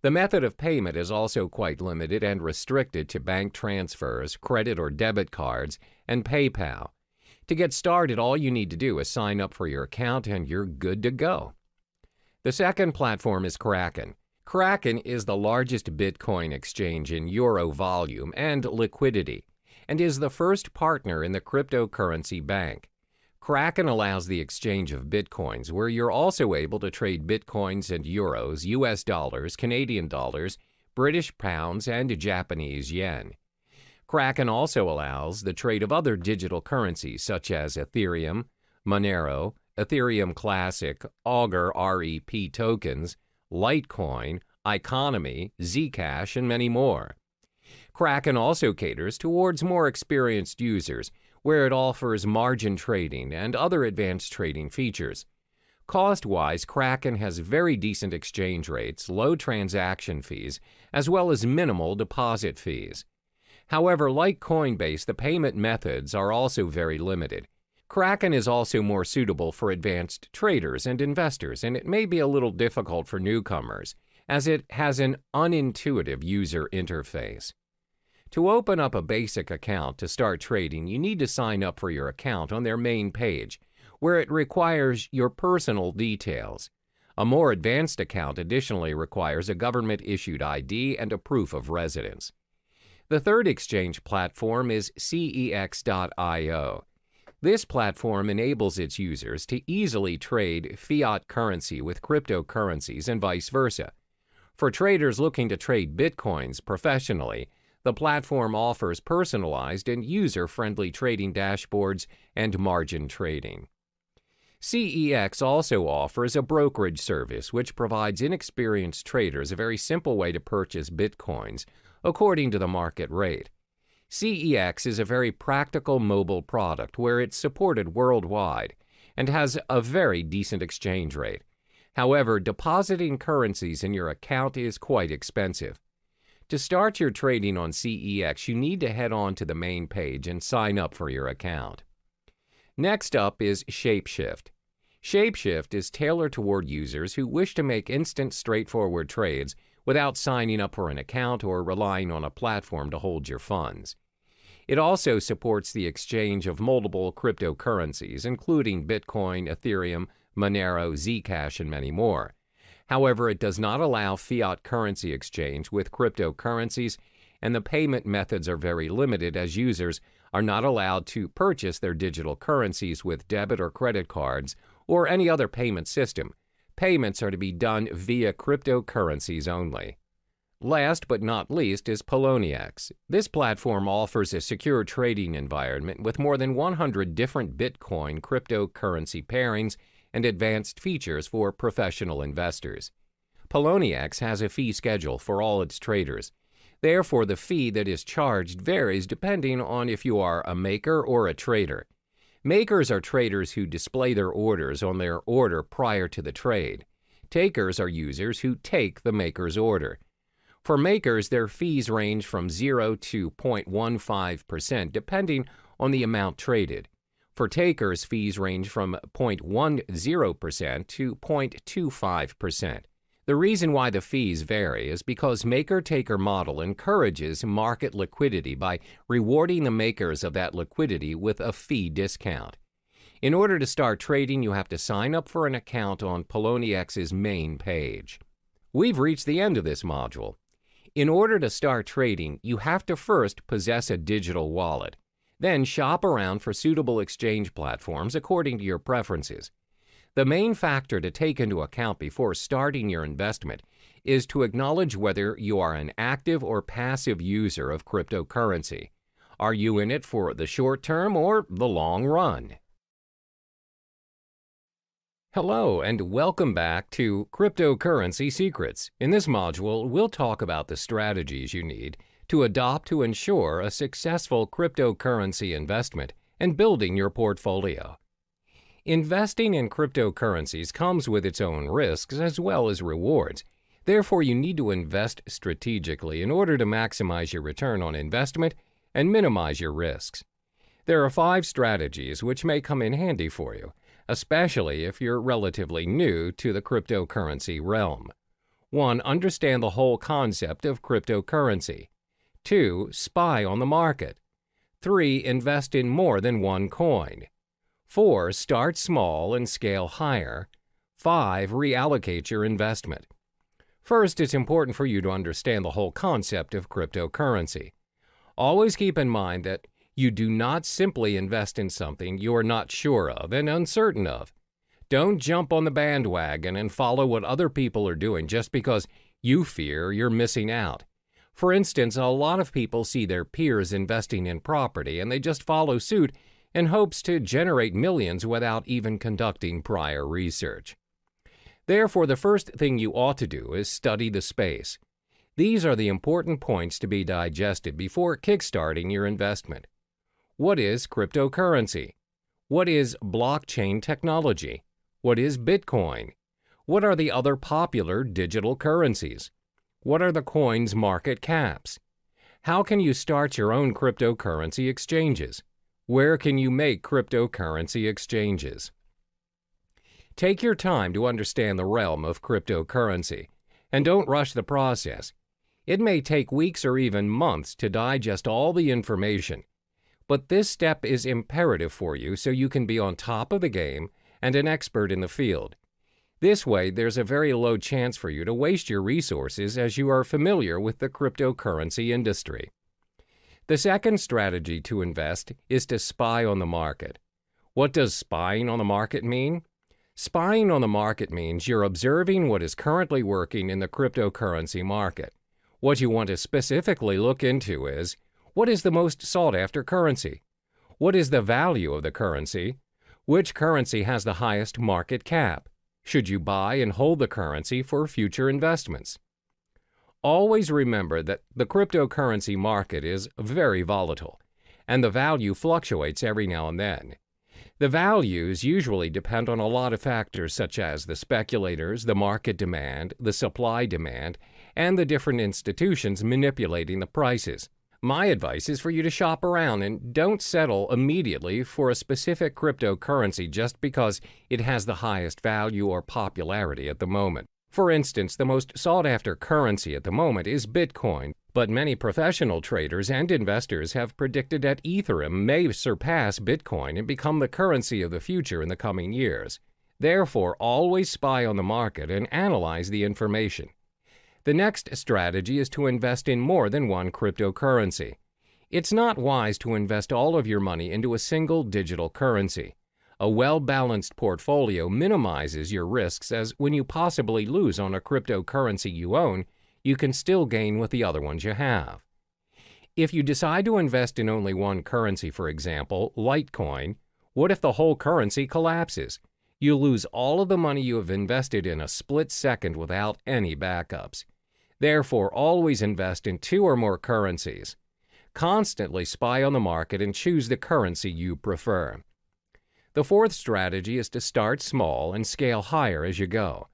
The method of payment is also quite limited and restricted to bank transfers, credit or debit cards, and PayPal. To get started, all you need to do is sign up for your account and you're good to go. The second platform is Kraken. Kraken is the largest Bitcoin exchange in euro volume and liquidity, and is the first partner in the cryptocurrency bank. Kraken allows the exchange of Bitcoins, where you're also able to trade Bitcoins and euros, US dollars, Canadian dollars, British pounds, and Japanese yen. Kraken also allows the trade of other digital currencies such as Ethereum, Monero, Ethereum Classic, Augur REP tokens, Litecoin, Economy, Zcash, and many more. Kraken also caters towards more experienced users, where it offers margin trading and other advanced trading features. Cost-wise, Kraken has very decent exchange rates, low transaction fees, as well as minimal deposit fees. However, like Coinbase, the payment methods are also very limited. Kraken is also more suitable for advanced traders and investors, and it may be a little difficult for newcomers, as it has an unintuitive user interface. To open up a basic account to start trading, you need to sign up for your account on their main page, where it requires your personal details. A more advanced account additionally requires a government-issued ID and a proof of residence. The third exchange platform is CEX.io. This platform enables its users to easily trade fiat currency with cryptocurrencies and vice versa. For traders looking to trade Bitcoins professionally, the platform offers personalized and user-friendly trading dashboards and margin trading. CEX also offers a brokerage service which provides inexperienced traders a very simple way to purchase Bitcoins according to the market rate. CEX is a very practical mobile product where it's supported worldwide and has a very decent exchange rate. However, depositing currencies in your account is quite expensive. To start your trading on CEX, you need to head on to the main page and sign up for your account. Next up is Shapeshift. Shapeshift is tailored toward users who wish to make instant, straightforward trades without signing up for an account or relying on a platform to hold your funds. It also supports the exchange of multiple cryptocurrencies, including Bitcoin, Ethereum, Monero, Zcash, and many more. However, it does not allow fiat currency exchange with cryptocurrencies, and the payment methods are very limited as users are not allowed to purchase their digital currencies with debit or credit cards or any other payment system. Payments are to be done via cryptocurrencies only. Last but not least is Poloniex. This platform offers a secure trading environment with more than 100 different Bitcoin cryptocurrency pairings and advanced features for professional investors. Poloniex has a fee schedule for all its traders. Therefore, the fee that is charged varies depending on if you are a maker or a trader. Makers are traders who display their orders on their order prior to the trade. Takers are users who take the maker's order. For makers, their fees range from 0 to 0.15% depending on the amount traded. For takers, fees range from 0.10% to 0.25%. The reason why the fees vary is because maker-taker model encourages market liquidity by rewarding the makers of that liquidity with a fee discount. In order to start trading, you have to sign up for an account on PolonieX's main page. We've reached the end of this module. In order to start trading, you have to first possess a digital wallet. Then shop around for suitable exchange platforms according to your preferences. The main factor to take into account before starting your investment is to acknowledge whether you are an active or passive user of cryptocurrency. Are you in it for the short term or the long run? Hello and welcome back to Cryptocurrency Secrets. In this module, we'll talk about the strategies you need to adopt to ensure a successful cryptocurrency investment and building your portfolio. Investing in cryptocurrencies comes with its own risks as well as rewards. Therefore, you need to invest strategically in order to maximize your return on investment and minimize your risks. There are 5 strategies which may come in handy for you, especially if you're relatively new to the cryptocurrency realm. 1. Understand the whole concept of cryptocurrency. 2. Spy on the market. 3. Invest in more than one coin. 4. Start small and scale higher. 5. Reallocate your investment. First, it's important for you to understand the whole concept of cryptocurrency. Always keep in mind that you do not simply invest in something you are not sure of and uncertain of. Don't jump on the bandwagon and follow what other people are doing just because you fear you're missing out. For instance, a lot of people see their peers investing in property and they just follow suit in hopes to generate millions without even conducting prior research. Therefore, the first thing you ought to do is study the space. These are the important points to be digested before kickstarting your investment. What is cryptocurrency? What is blockchain technology? What is Bitcoin? What are the other popular digital currencies? What are the coins' market caps? How can you start your own cryptocurrency exchanges? Where can you make cryptocurrency exchanges? Take your time to understand the realm of cryptocurrency, and don't rush the process. It may take weeks or even months to digest all the information, but this step is imperative for you so you can be on top of the game and an expert in the field. This way, there's a very low chance for you to waste your resources as you are familiar with the cryptocurrency industry. The second strategy to invest is to spy on the market. What does spying on the market mean? Spying on the market means you're observing what is currently working in the cryptocurrency market. What you want to specifically look into is, what is the most sought-after currency? What is the value of the currency? Which currency has the highest market cap? Should you buy and hold the currency for future investments? Always remember that the cryptocurrency market is very volatile, and the value fluctuates every now and then. The values usually depend on a lot of factors such as the speculators, the market demand, the supply demand, and the different institutions manipulating the prices. My advice is for you to shop around and don't settle immediately for a specific cryptocurrency just because it has the highest value or popularity at the moment. For instance, the most sought-after currency at the moment is Bitcoin, but many professional traders and investors have predicted that Ethereum may surpass Bitcoin and become the currency of the future in the coming years. Therefore, always spy on the market and analyze the information. The next strategy is to invest in more than one cryptocurrency. It's not wise to invest all of your money into a single digital currency. A well-balanced portfolio minimizes your risks, as when you possibly lose on a cryptocurrency you own, you can still gain with the other ones you have. If you decide to invest in only one currency, for example, Litecoin, what if the whole currency collapses? You'll lose all of the money you have invested in a split second without any backups. Therefore, always invest in two or more currencies. Constantly spy on the market and choose the currency you prefer. The fourth strategy is to start small and scale higher as you go.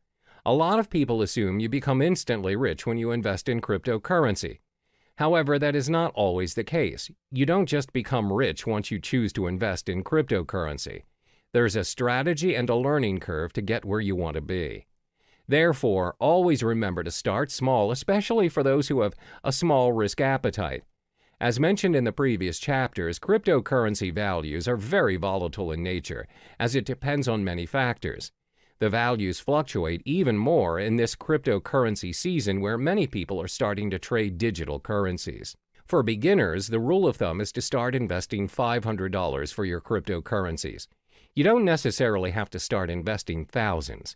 A lot of people assume you become instantly rich when you invest in cryptocurrency. However, that is not always the case. You don't just become rich once you choose to invest in cryptocurrency. There's a strategy and a learning curve to get where you want to be. Therefore, always remember to start small, especially for those who have a small risk appetite. As mentioned in the previous chapters, cryptocurrency values are very volatile in nature, as it depends on many factors. The values fluctuate even more in this cryptocurrency season where many people are starting to trade digital currencies. For beginners, the rule of thumb is to start investing $500 for your cryptocurrencies. You don't necessarily have to start investing thousands.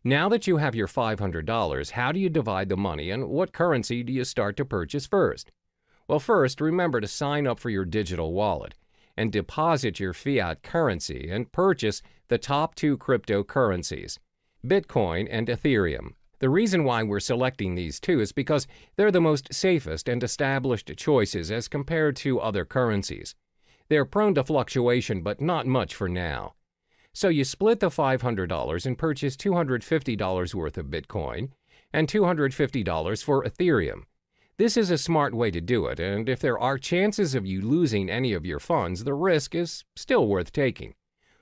Now that you have your $500, how do you divide the money and what currency do you start to purchase first? Well, first, remember to sign up for your digital wallet and deposit your fiat currency and purchase the top two cryptocurrencies, Bitcoin and Ethereum. The reason why we're selecting these two is because they're the most safest and established choices as compared to other currencies. They're prone to fluctuation, but not much for now. So you split the $500 and purchase $250 worth of Bitcoin and $250 for Ethereum. This is a smart way to do it, and if there are chances of you losing any of your funds, the risk is still worth taking.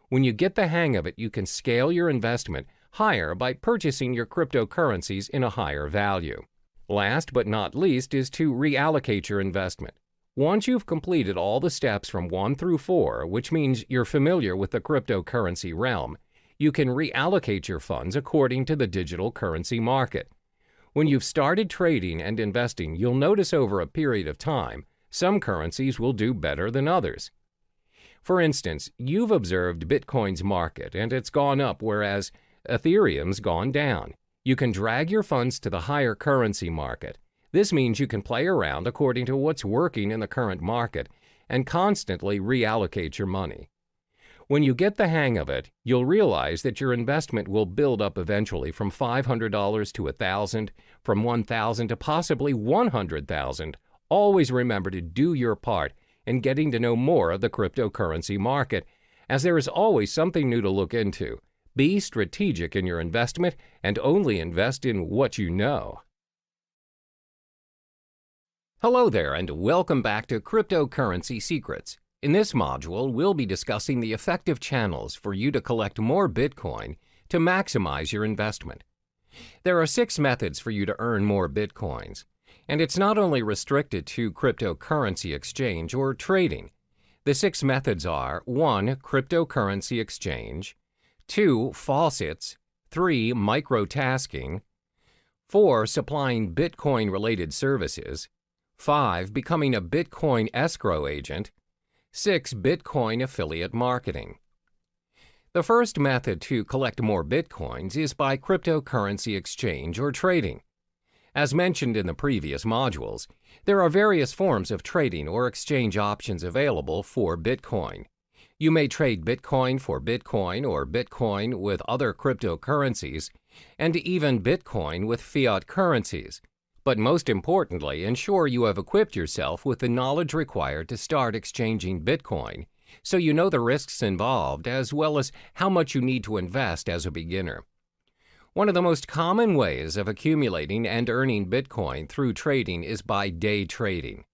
When you get the hang of it, you can scale your investment higher by purchasing your cryptocurrencies in a higher value. Last but not least is to reallocate your investment. Once you've completed all the steps from 1 through 4, which means you're familiar with the cryptocurrency realm, you can reallocate your funds according to the digital currency market. When you've started trading and investing, you'll notice over a period of time, some currencies will do better than others. For instance, you've observed Bitcoin's market and it's gone up, whereas Ethereum's gone down. You can drag your funds to the higher currency market. This means you can play around according to what's working in the current market and constantly reallocate your money. When you get the hang of it, you'll realize that your investment will build up eventually from $500 to $1,000, from $1,000 to possibly $100,000. Always remember to do your part in getting to know more of the cryptocurrency market, as there is always something new to look into. Be strategic in your investment and only invest in what you know. Hello there, and welcome back to Cryptocurrency Secrets. In this module, we'll be discussing the effective channels for you to collect more Bitcoin to maximize your investment. There are 6 methods for you to earn more Bitcoins, and it's not only restricted to cryptocurrency exchange or trading. The 6 methods are 1. Cryptocurrency exchange, 2. Faucets, 3. Microtasking, 4. Supplying Bitcoin-related services, 5. Becoming a Bitcoin escrow agent, 6. Bitcoin affiliate marketing. The first method to collect more Bitcoins is by cryptocurrency exchange or trading. As mentioned in the previous modules, there are various forms of trading or exchange options available for Bitcoin. You may trade Bitcoin for Bitcoin or Bitcoin with other cryptocurrencies, and even Bitcoin with fiat currencies. But most importantly, ensure you have equipped yourself with the knowledge required to start exchanging Bitcoin, so you know the risks involved as well as how much you need to invest as a beginner. One of the most common ways of accumulating and earning Bitcoin through trading is by day trading.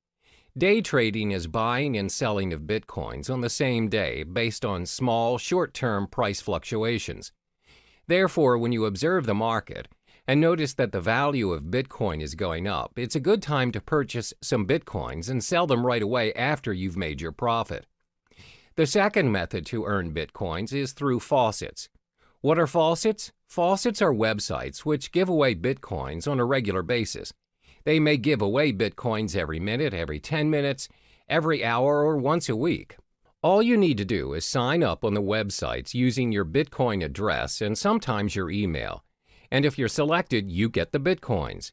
Day trading is buying and selling of Bitcoins on the same day based on small, short-term price fluctuations. Therefore, when you observe the market and notice that the value of Bitcoin is going up, it's a good time to purchase some Bitcoins and sell them right away after you've made your profit. The second method to earn Bitcoins is through faucets. What are faucets? Faucets are websites which give away Bitcoins on a regular basis. They may give away Bitcoins every minute, every 10 minutes, every hour, or once a week. All you need to do is sign up on the websites using your Bitcoin address and sometimes your email. And if you're selected, you get the Bitcoins.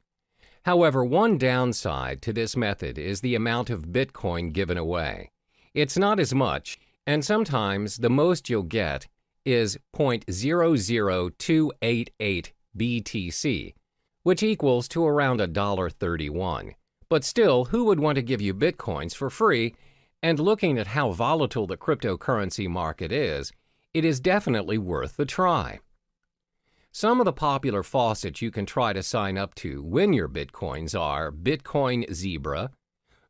However, one downside to this method is the amount of Bitcoin given away. It's not as much, and sometimes the most you'll get is 0.00288 BTC, which equals to around $1.31. But still, who would want to give you Bitcoins for free? And looking at how volatile the cryptocurrency market is, it is definitely worth the try. Some of the popular faucets you can try to sign up to win your Bitcoins are Bitcoin Zebra,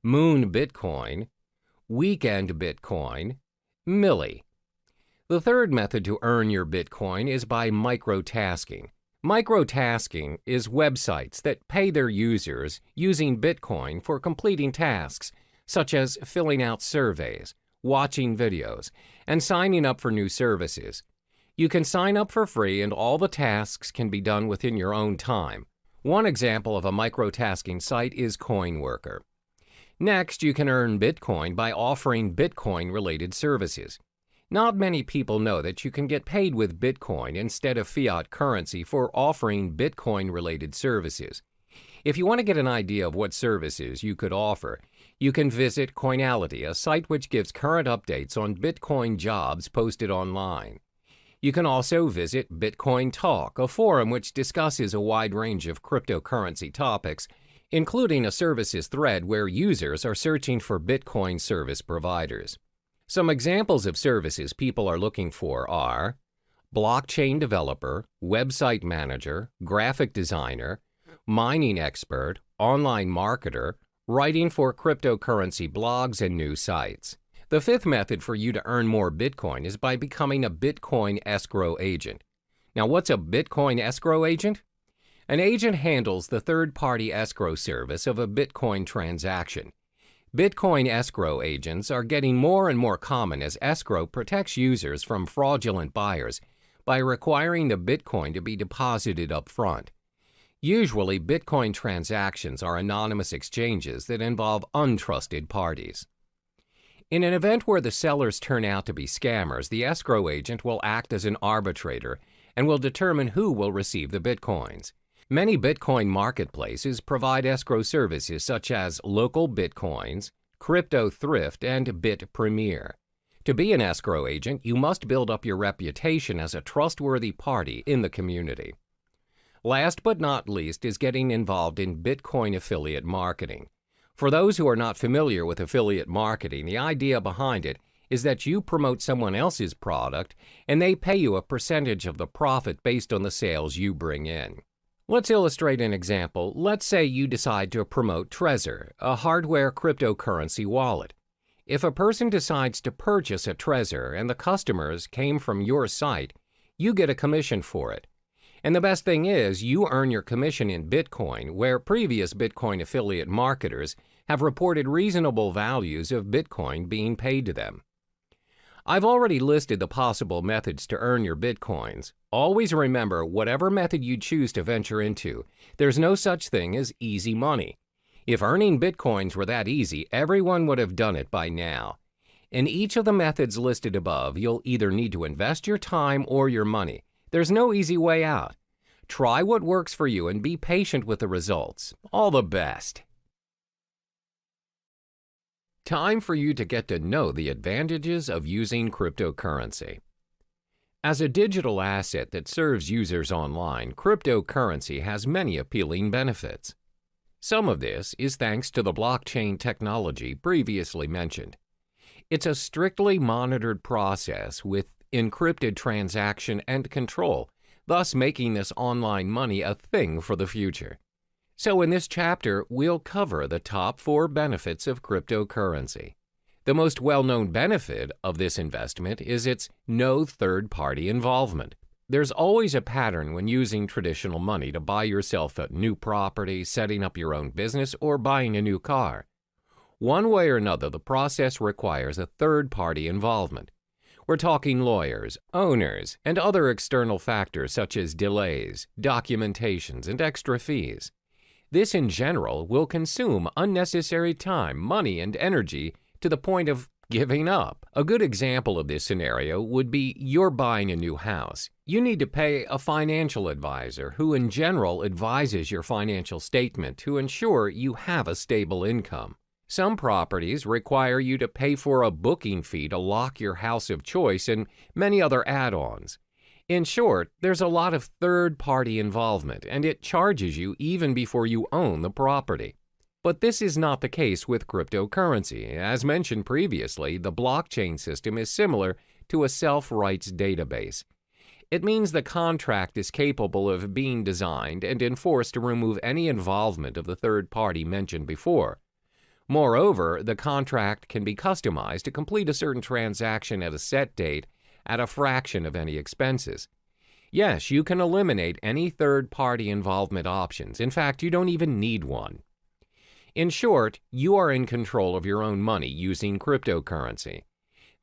Moon Bitcoin, Weekend Bitcoin, Millie. The third method to earn your Bitcoin is by microtasking. Microtasking is websites that pay their users using Bitcoin for completing tasks, such as filling out surveys, watching videos, and signing up for new services. You can sign up for free and all the tasks can be done within your own time. One example of a microtasking site is CoinWorker. Next, you can earn Bitcoin by offering Bitcoin-related services. Not many people know that you can get paid with Bitcoin instead of fiat currency for offering Bitcoin-related services. If you want to get an idea of what services you could offer, you can visit Coinality, a site which gives current updates on Bitcoin jobs posted online. You can also visit Bitcoin Talk, a forum which discusses a wide range of cryptocurrency topics, including a services thread where users are searching for Bitcoin service providers. Some examples of services people are looking for are blockchain developer, website manager, graphic designer, mining expert, online marketer, writing for cryptocurrency blogs and new sites. The fifth method for you to earn more Bitcoin is by becoming a Bitcoin escrow agent. Now, what's a Bitcoin escrow agent? An agent handles the third-party escrow service of a Bitcoin transaction. Bitcoin escrow agents are getting more and more common as escrow protects users from fraudulent buyers by requiring the Bitcoin to be deposited up front. Usually, Bitcoin transactions are anonymous exchanges that involve untrusted parties. In an event where the sellers turn out to be scammers, the escrow agent will act as an arbitrator and will determine who will receive the Bitcoins. Many Bitcoin marketplaces provide escrow services such as Local Bitcoins, Crypto Thrift, and Bit Premier. To be an escrow agent, you must build up your reputation as a trustworthy party in the community. Last but not least is getting involved in Bitcoin affiliate marketing. For those who are not familiar with affiliate marketing, the idea behind it is that you promote someone else's product and they pay you a percentage of the profit based on the sales you bring in. Let's illustrate an example. Let's say you decide to promote Trezor, a hardware cryptocurrency wallet. If a person decides to purchase a Trezor and the customers came from your site, you get a commission for it. And the best thing is, you earn your commission in Bitcoin, where previous Bitcoin affiliate marketers have reported reasonable values of Bitcoin being paid to them. I've already listed the possible methods to earn your Bitcoins. Always remember, whatever method you choose to venture into, there's no such thing as easy money. If earning Bitcoins were that easy, everyone would have done it by now. In each of the methods listed above, you'll either need to invest your time or your money. There's no easy way out. Try what works for you and be patient with the results. All the best. Time for you to get to know the advantages of using cryptocurrency. As a digital asset that serves users online, cryptocurrency has many appealing benefits. Some of this is thanks to the blockchain technology previously mentioned. It's a strictly monitored process with encrypted transaction and control, thus making this online money a thing for the future. So in this chapter, we'll cover the top 4 benefits of cryptocurrency. The most well-known benefit of this investment is its no third-party involvement. There's always a pattern when using traditional money to buy yourself a new property, setting up your own business, or buying a new car. One way or another, the process requires a third-party involvement. We're talking lawyers, owners, and other external factors such as delays, documentations, and extra fees. This in general will consume unnecessary time, money, and energy to the point of giving up. A good example of this scenario would be you're buying a new house. You need to pay a financial advisor who in general advises your financial statement to ensure you have a stable income. Some properties require you to pay for a booking fee to lock your house of choice and many other add-ons. In short, there's a lot of third-party involvement, and it charges you even before you own the property. But this is not the case with cryptocurrency. As mentioned previously, the blockchain system is similar to a self-rights database. It means the contract is capable of being designed and enforced to remove any involvement of the third party mentioned before. Moreover, the contract can be customized to complete a certain transaction at a set date at a fraction of any expenses. Yes, you can eliminate any third-party involvement options. In fact, you don't even need one. In short, you are in control of your own money using cryptocurrency.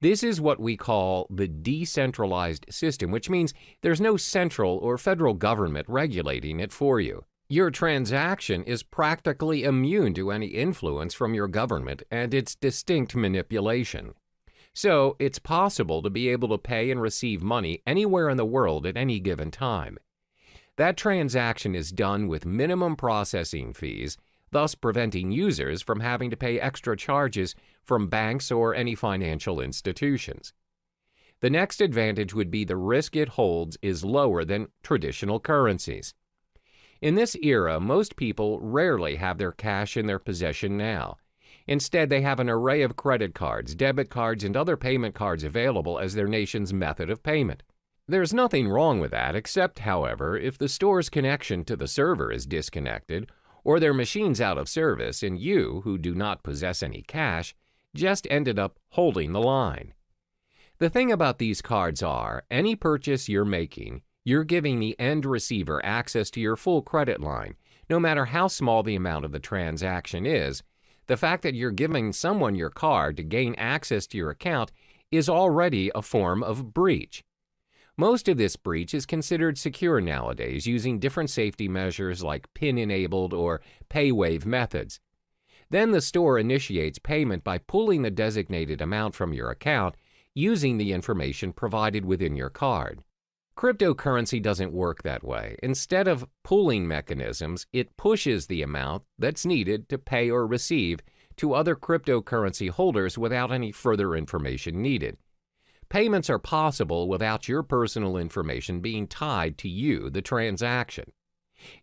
This is what we call the decentralized system, which means there's no central or federal government regulating it for you. Your transaction is practically immune to any influence from your government and its distinct manipulation. So, it's possible to be able to pay and receive money anywhere in the world at any given time. That transaction is done with minimum processing fees, thus preventing users from having to pay extra charges from banks or any financial institutions. The next advantage would be the risk it holds is lower than traditional currencies. In this era, most people rarely have their cash in their possession now. Instead, they have an array of credit cards, debit cards, and other payment cards available as their nation's method of payment. There's nothing wrong with that, except, however, if the store's connection to the server is disconnected, or their machine's out of service and you, who do not possess any cash, just ended up holding the line. The thing about these cards are, any purchase you're making, you're giving the end receiver access to your full credit line, no matter how small the amount of the transaction is. The fact that you're giving someone your card to gain access to your account is already a form of breach. Most of this breach is considered secure nowadays using different safety measures like PIN-enabled or pay-wave methods. Then the store initiates payment by pulling the designated amount from your account using the information provided within your card. Cryptocurrency doesn't work that way. Instead of pulling mechanisms, it pushes the amount that's needed to pay or receive to other cryptocurrency holders without any further information needed. Payments are possible without your personal information being tied to you, the transaction.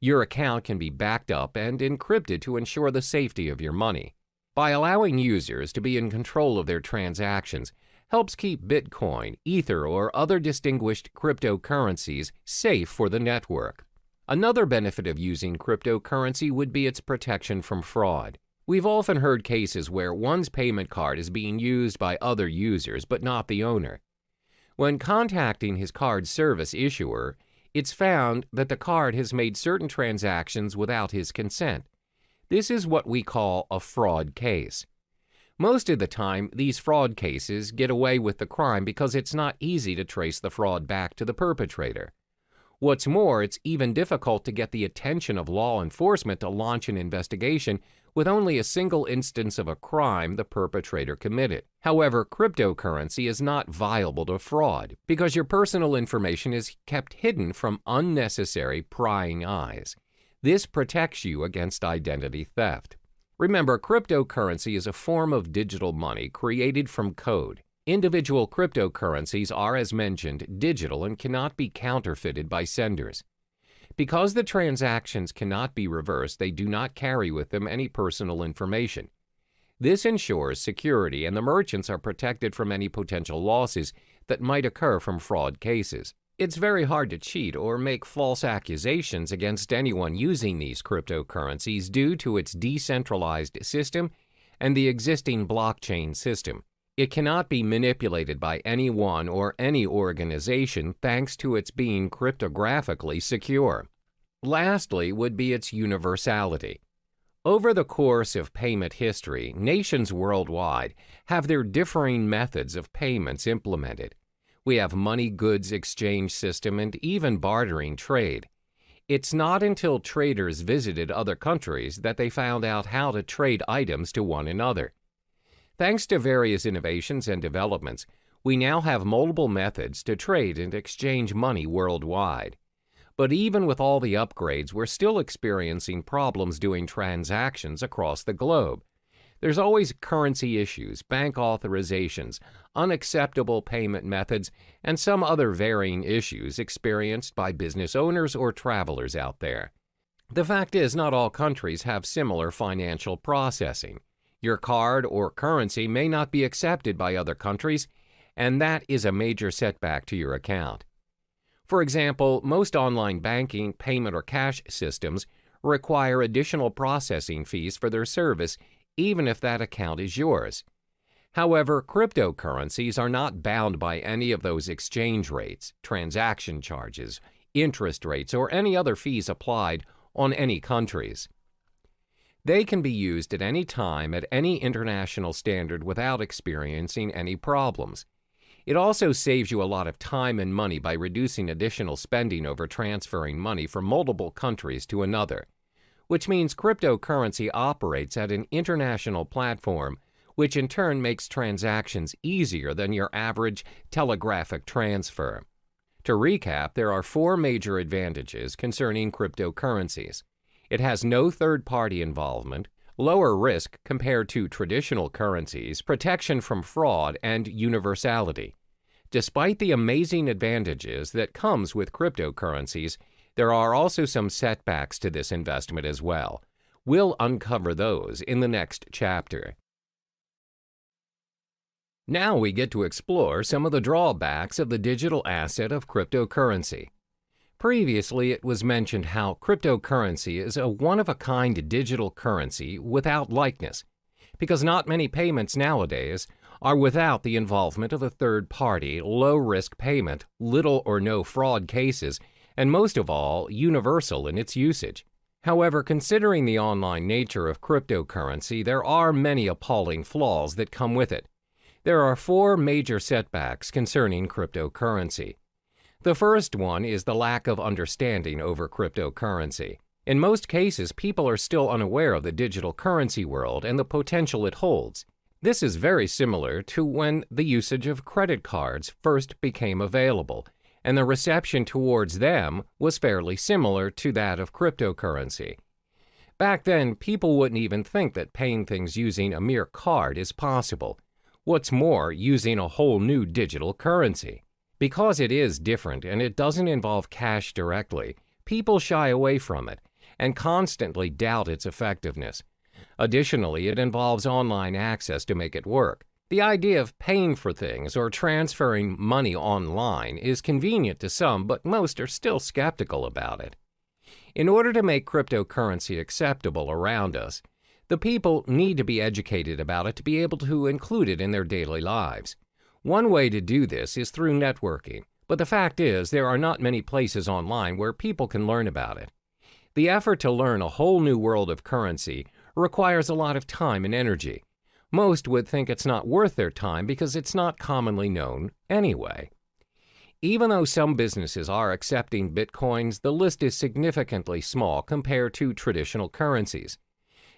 Your account can be backed up and encrypted to ensure the safety of your money. By allowing users to be in control of their transactions, helps keep Bitcoin, Ether, or other distinguished cryptocurrencies safe for the network. Another benefit of using cryptocurrency would be its protection from fraud. We've often heard cases where one's payment card is being used by other users, but not the owner. When contacting his card's service issuer, it's found that the card has made certain transactions without his consent. This is what we call a fraud case. Most of the time, these fraud cases get away with the crime because it's not easy to trace the fraud back to the perpetrator. What's more, it's even difficult to get the attention of law enforcement to launch an investigation with only a single instance of a crime the perpetrator committed. However, cryptocurrency is not viable to fraud because your personal information is kept hidden from unnecessary prying eyes. This protects you against identity theft. Remember, cryptocurrency is a form of digital money created from code. Individual cryptocurrencies are, as mentioned, digital and cannot be counterfeited by senders. Because the transactions cannot be reversed, they do not carry with them any personal information. This ensures security, and the merchants are protected from any potential losses that might occur from fraud cases. It's very hard to cheat or make false accusations against anyone using these cryptocurrencies due to its decentralized system and the existing blockchain system. It cannot be manipulated by anyone or any organization thanks to its being cryptographically secure. Lastly would be its universality. Over the course of payment history, nations worldwide have their differing methods of payments implemented. We have money goods exchange system and even bartering trade. It's not until traders visited other countries that they found out how to trade items to one another. Thanks to various innovations and developments, we now have multiple methods to trade and exchange money worldwide. But even with all the upgrades, we're still experiencing problems doing transactions across the globe. There's always currency issues, bank authorizations, unacceptable payment methods, and some other varying issues experienced by business owners or travelers out there. The fact is, not all countries have similar financial processing. Your card or currency may not be accepted by other countries, and that is a major setback to your account. For example, most online banking, payment, or cash systems require additional processing fees for their service, even if that account is yours. However, cryptocurrencies are not bound by any of those exchange rates, transaction charges, interest rates, or any other fees applied on any countries. They can be used at any time at any international standard without experiencing any problems. It also saves you a lot of time and money by reducing additional spending over transferring money from multiple countries to another, which means cryptocurrency operates at an international platform, which in turn makes transactions easier than your average telegraphic transfer. To recap, there are 4 major advantages concerning cryptocurrencies. It has no third-party involvement, lower risk compared to traditional currencies, protection from fraud, and universality. Despite the amazing advantages that comes with cryptocurrencies, there are also some setbacks to this investment as well. We'll uncover those in the next chapter. Now we get to explore some of the drawbacks of the digital asset of cryptocurrency. Previously, it was mentioned how cryptocurrency is a one-of-a-kind digital currency without likeness, because not many payments nowadays are without the involvement of a third-party, low-risk payment, little or no fraud cases, and most of all, universal in its usage. However, considering the online nature of cryptocurrency, there are many appalling flaws that come with it. There are 4 major setbacks concerning cryptocurrency. The first one is the lack of understanding over cryptocurrency. In most cases, people are still unaware of the digital currency world and the potential it holds. This is very similar to when the usage of credit cards first became available, and the reception towards them was fairly similar to that of cryptocurrency. Back then, people wouldn't even think that paying things using a mere card is possible. What's more, using a whole new digital currency. Because it is different and it doesn't involve cash directly, people shy away from it and constantly doubt its effectiveness. Additionally, it involves online access to make it work. The idea of paying for things or transferring money online is convenient to some, but most are still skeptical about it. In order to make cryptocurrency acceptable around us, the people need to be educated about it to be able to include it in their daily lives. One way to do this is through networking, but the fact is there are not many places online where people can learn about it. The effort to learn a whole new world of currency requires a lot of time and energy. Most would think it's not worth their time because it's not commonly known anyway. Even though some businesses are accepting Bitcoins, the list is significantly small compared to traditional currencies.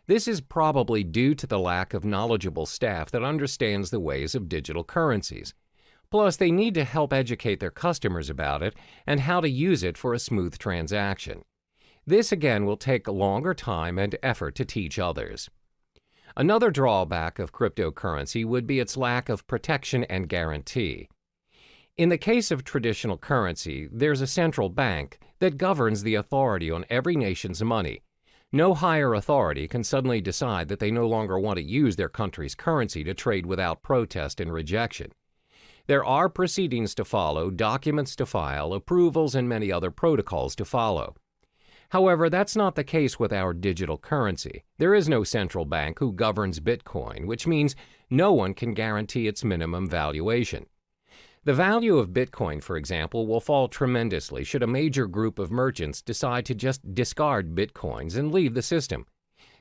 This is probably due to the lack of knowledgeable staff that understands the ways of digital currencies. Plus, they need to help educate their customers about it and how to use it for a smooth transaction. This again will take a longer time and effort to teach others. Another drawback of cryptocurrency would be its lack of protection and guarantee. In the case of traditional currency, there's a central bank that governs the authority on every nation's money. No higher authority can suddenly decide that they no longer want to use their country's currency to trade without protest and rejection. There are proceedings to follow, documents to file, approvals, and many other protocols to follow. However, that's not the case with our digital currency. There is no central bank who governs Bitcoin, which means no one can guarantee its minimum valuation. The value of Bitcoin, for example, will fall tremendously should a major group of merchants decide to just discard Bitcoins and leave the system.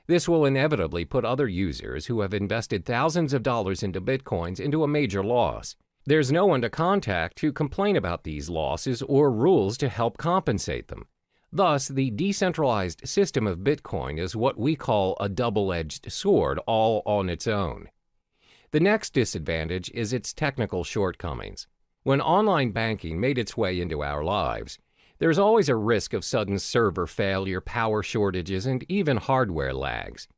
This will inevitably put other users who have invested thousands of dollars into Bitcoins into a major loss. There's no one to contact to complain about these losses or rules to help compensate them. Thus, the decentralized system of Bitcoin is what we call a double-edged sword all on its own. The next disadvantage is its technical shortcomings. When online banking made its way into our lives, there's always a risk of sudden server failure, power shortages, and even hardware lags.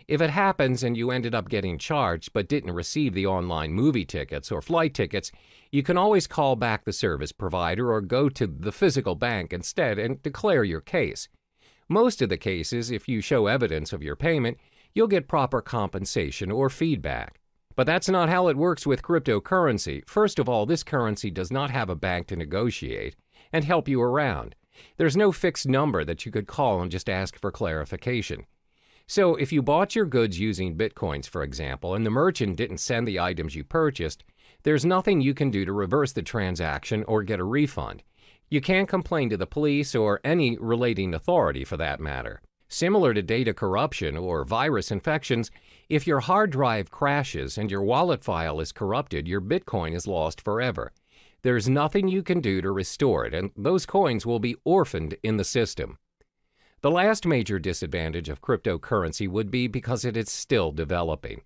If it happens and you ended up getting charged but didn't receive the online movie tickets or flight tickets, you can always call back the service provider or go to the physical bank instead and declare your case. Most of the cases, if you show evidence of your payment, you'll get proper compensation or feedback. But that's not how it works with cryptocurrency. First of all, this currency does not have a bank to negotiate and help you around. There's no fixed number that you could call and just ask for clarification. So if you bought your goods using Bitcoins, for example, and the merchant didn't send the items you purchased, there's nothing you can do to reverse the transaction or get a refund. You can't complain to the police or any relating authority for that matter. Similar to data corruption or virus infections, if your hard drive crashes and your wallet file is corrupted, your Bitcoin is lost forever. There's nothing you can do to restore it, and those coins will be orphaned in the system. The last major disadvantage of cryptocurrency would be because it is still developing.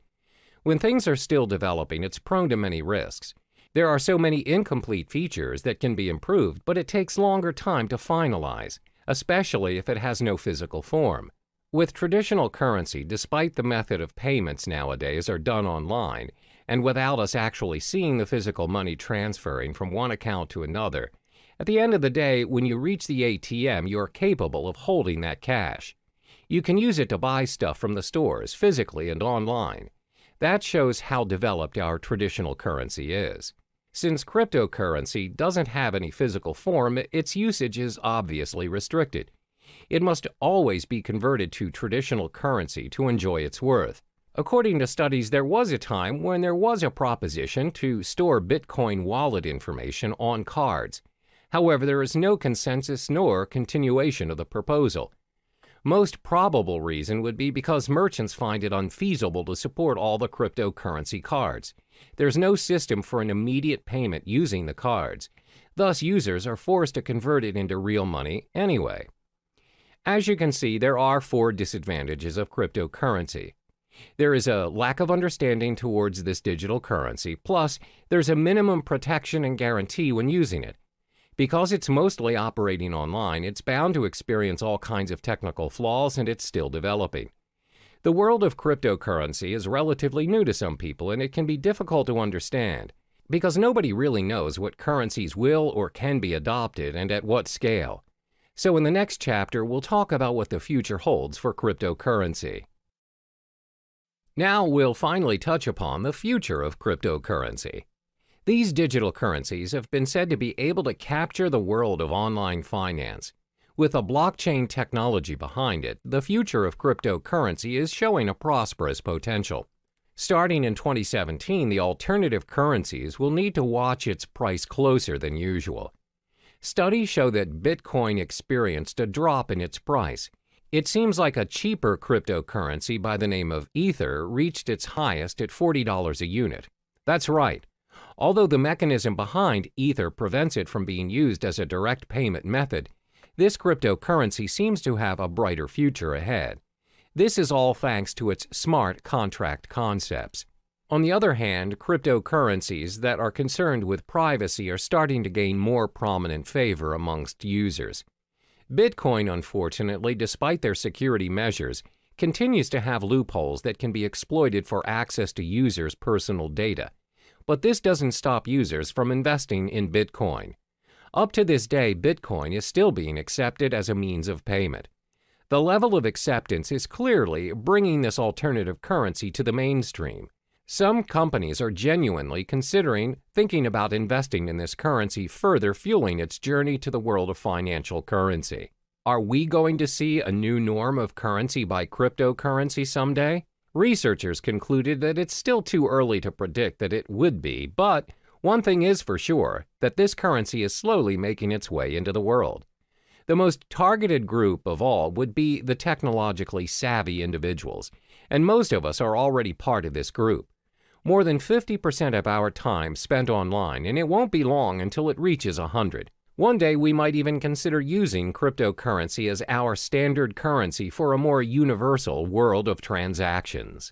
When things are still developing, it's prone to many risks. There are so many incomplete features that can be improved, but it takes longer time to finalize, especially if it has no physical form. With traditional currency, despite the method of payments nowadays are done online, and without us actually seeing the physical money transferring from one account to another, at the end of the day, when you reach the ATM, you're capable of holding that cash. You can use it to buy stuff from the stores, physically and online. That shows how developed our traditional currency is. Since cryptocurrency doesn't have any physical form, its usage is obviously restricted. It must always be converted to traditional currency to enjoy its worth. According to studies, there was a time when there was a proposition to store Bitcoin wallet information on cards. However, there is no consensus nor continuation of the proposal. Most probable reason would be because merchants find it unfeasible to support all the cryptocurrency cards. There's no system for an immediate payment using the cards. Thus, users are forced to convert it into real money anyway. As you can see, there are 4 disadvantages of cryptocurrency. There is a lack of understanding towards this digital currency, plus there's a minimum protection and guarantee when using it. Because it's mostly operating online, it's bound to experience all kinds of technical flaws, and it's still developing. The world of cryptocurrency is relatively new to some people, and it can be difficult to understand, because nobody really knows what currencies will or can be adopted and at what scale. So in the next chapter, we'll talk about what the future holds for cryptocurrency. Now we'll finally touch upon the future of cryptocurrency. These digital currencies have been said to be able to capture the world of online finance. With a blockchain technology behind it, the future of cryptocurrency is showing a prosperous potential. Starting in 2017, the alternative currencies will need to watch its price closer than usual. Studies show that Bitcoin experienced a drop in its price. It seems like a cheaper cryptocurrency by the name of Ether reached its highest at $40 a unit. That's right. Although the mechanism behind Ether prevents it from being used as a direct payment method, this cryptocurrency seems to have a brighter future ahead. This is all thanks to its smart contract concepts. On the other hand, cryptocurrencies that are concerned with privacy are starting to gain more prominent favor amongst users. Bitcoin, unfortunately, despite their security measures, continues to have loopholes that can be exploited for access to users' personal data. But this doesn't stop users from investing in Bitcoin. Up to this day, Bitcoin is still being accepted as a means of payment. The level of acceptance is clearly bringing this alternative currency to the mainstream. Some companies are genuinely thinking about investing in this currency, further fueling its journey to the world of financial currency. Are we going to see a new norm of currency by cryptocurrency someday? Researchers concluded that it's still too early to predict that it would be, but one thing is for sure, that this currency is slowly making its way into the world. The most targeted group of all would be the technologically savvy individuals, and most of us are already part of this group. More than 50% of our time spent online, and it won't be long until it reaches 100. One day we might even consider using cryptocurrency as our standard currency for a more universal world of transactions.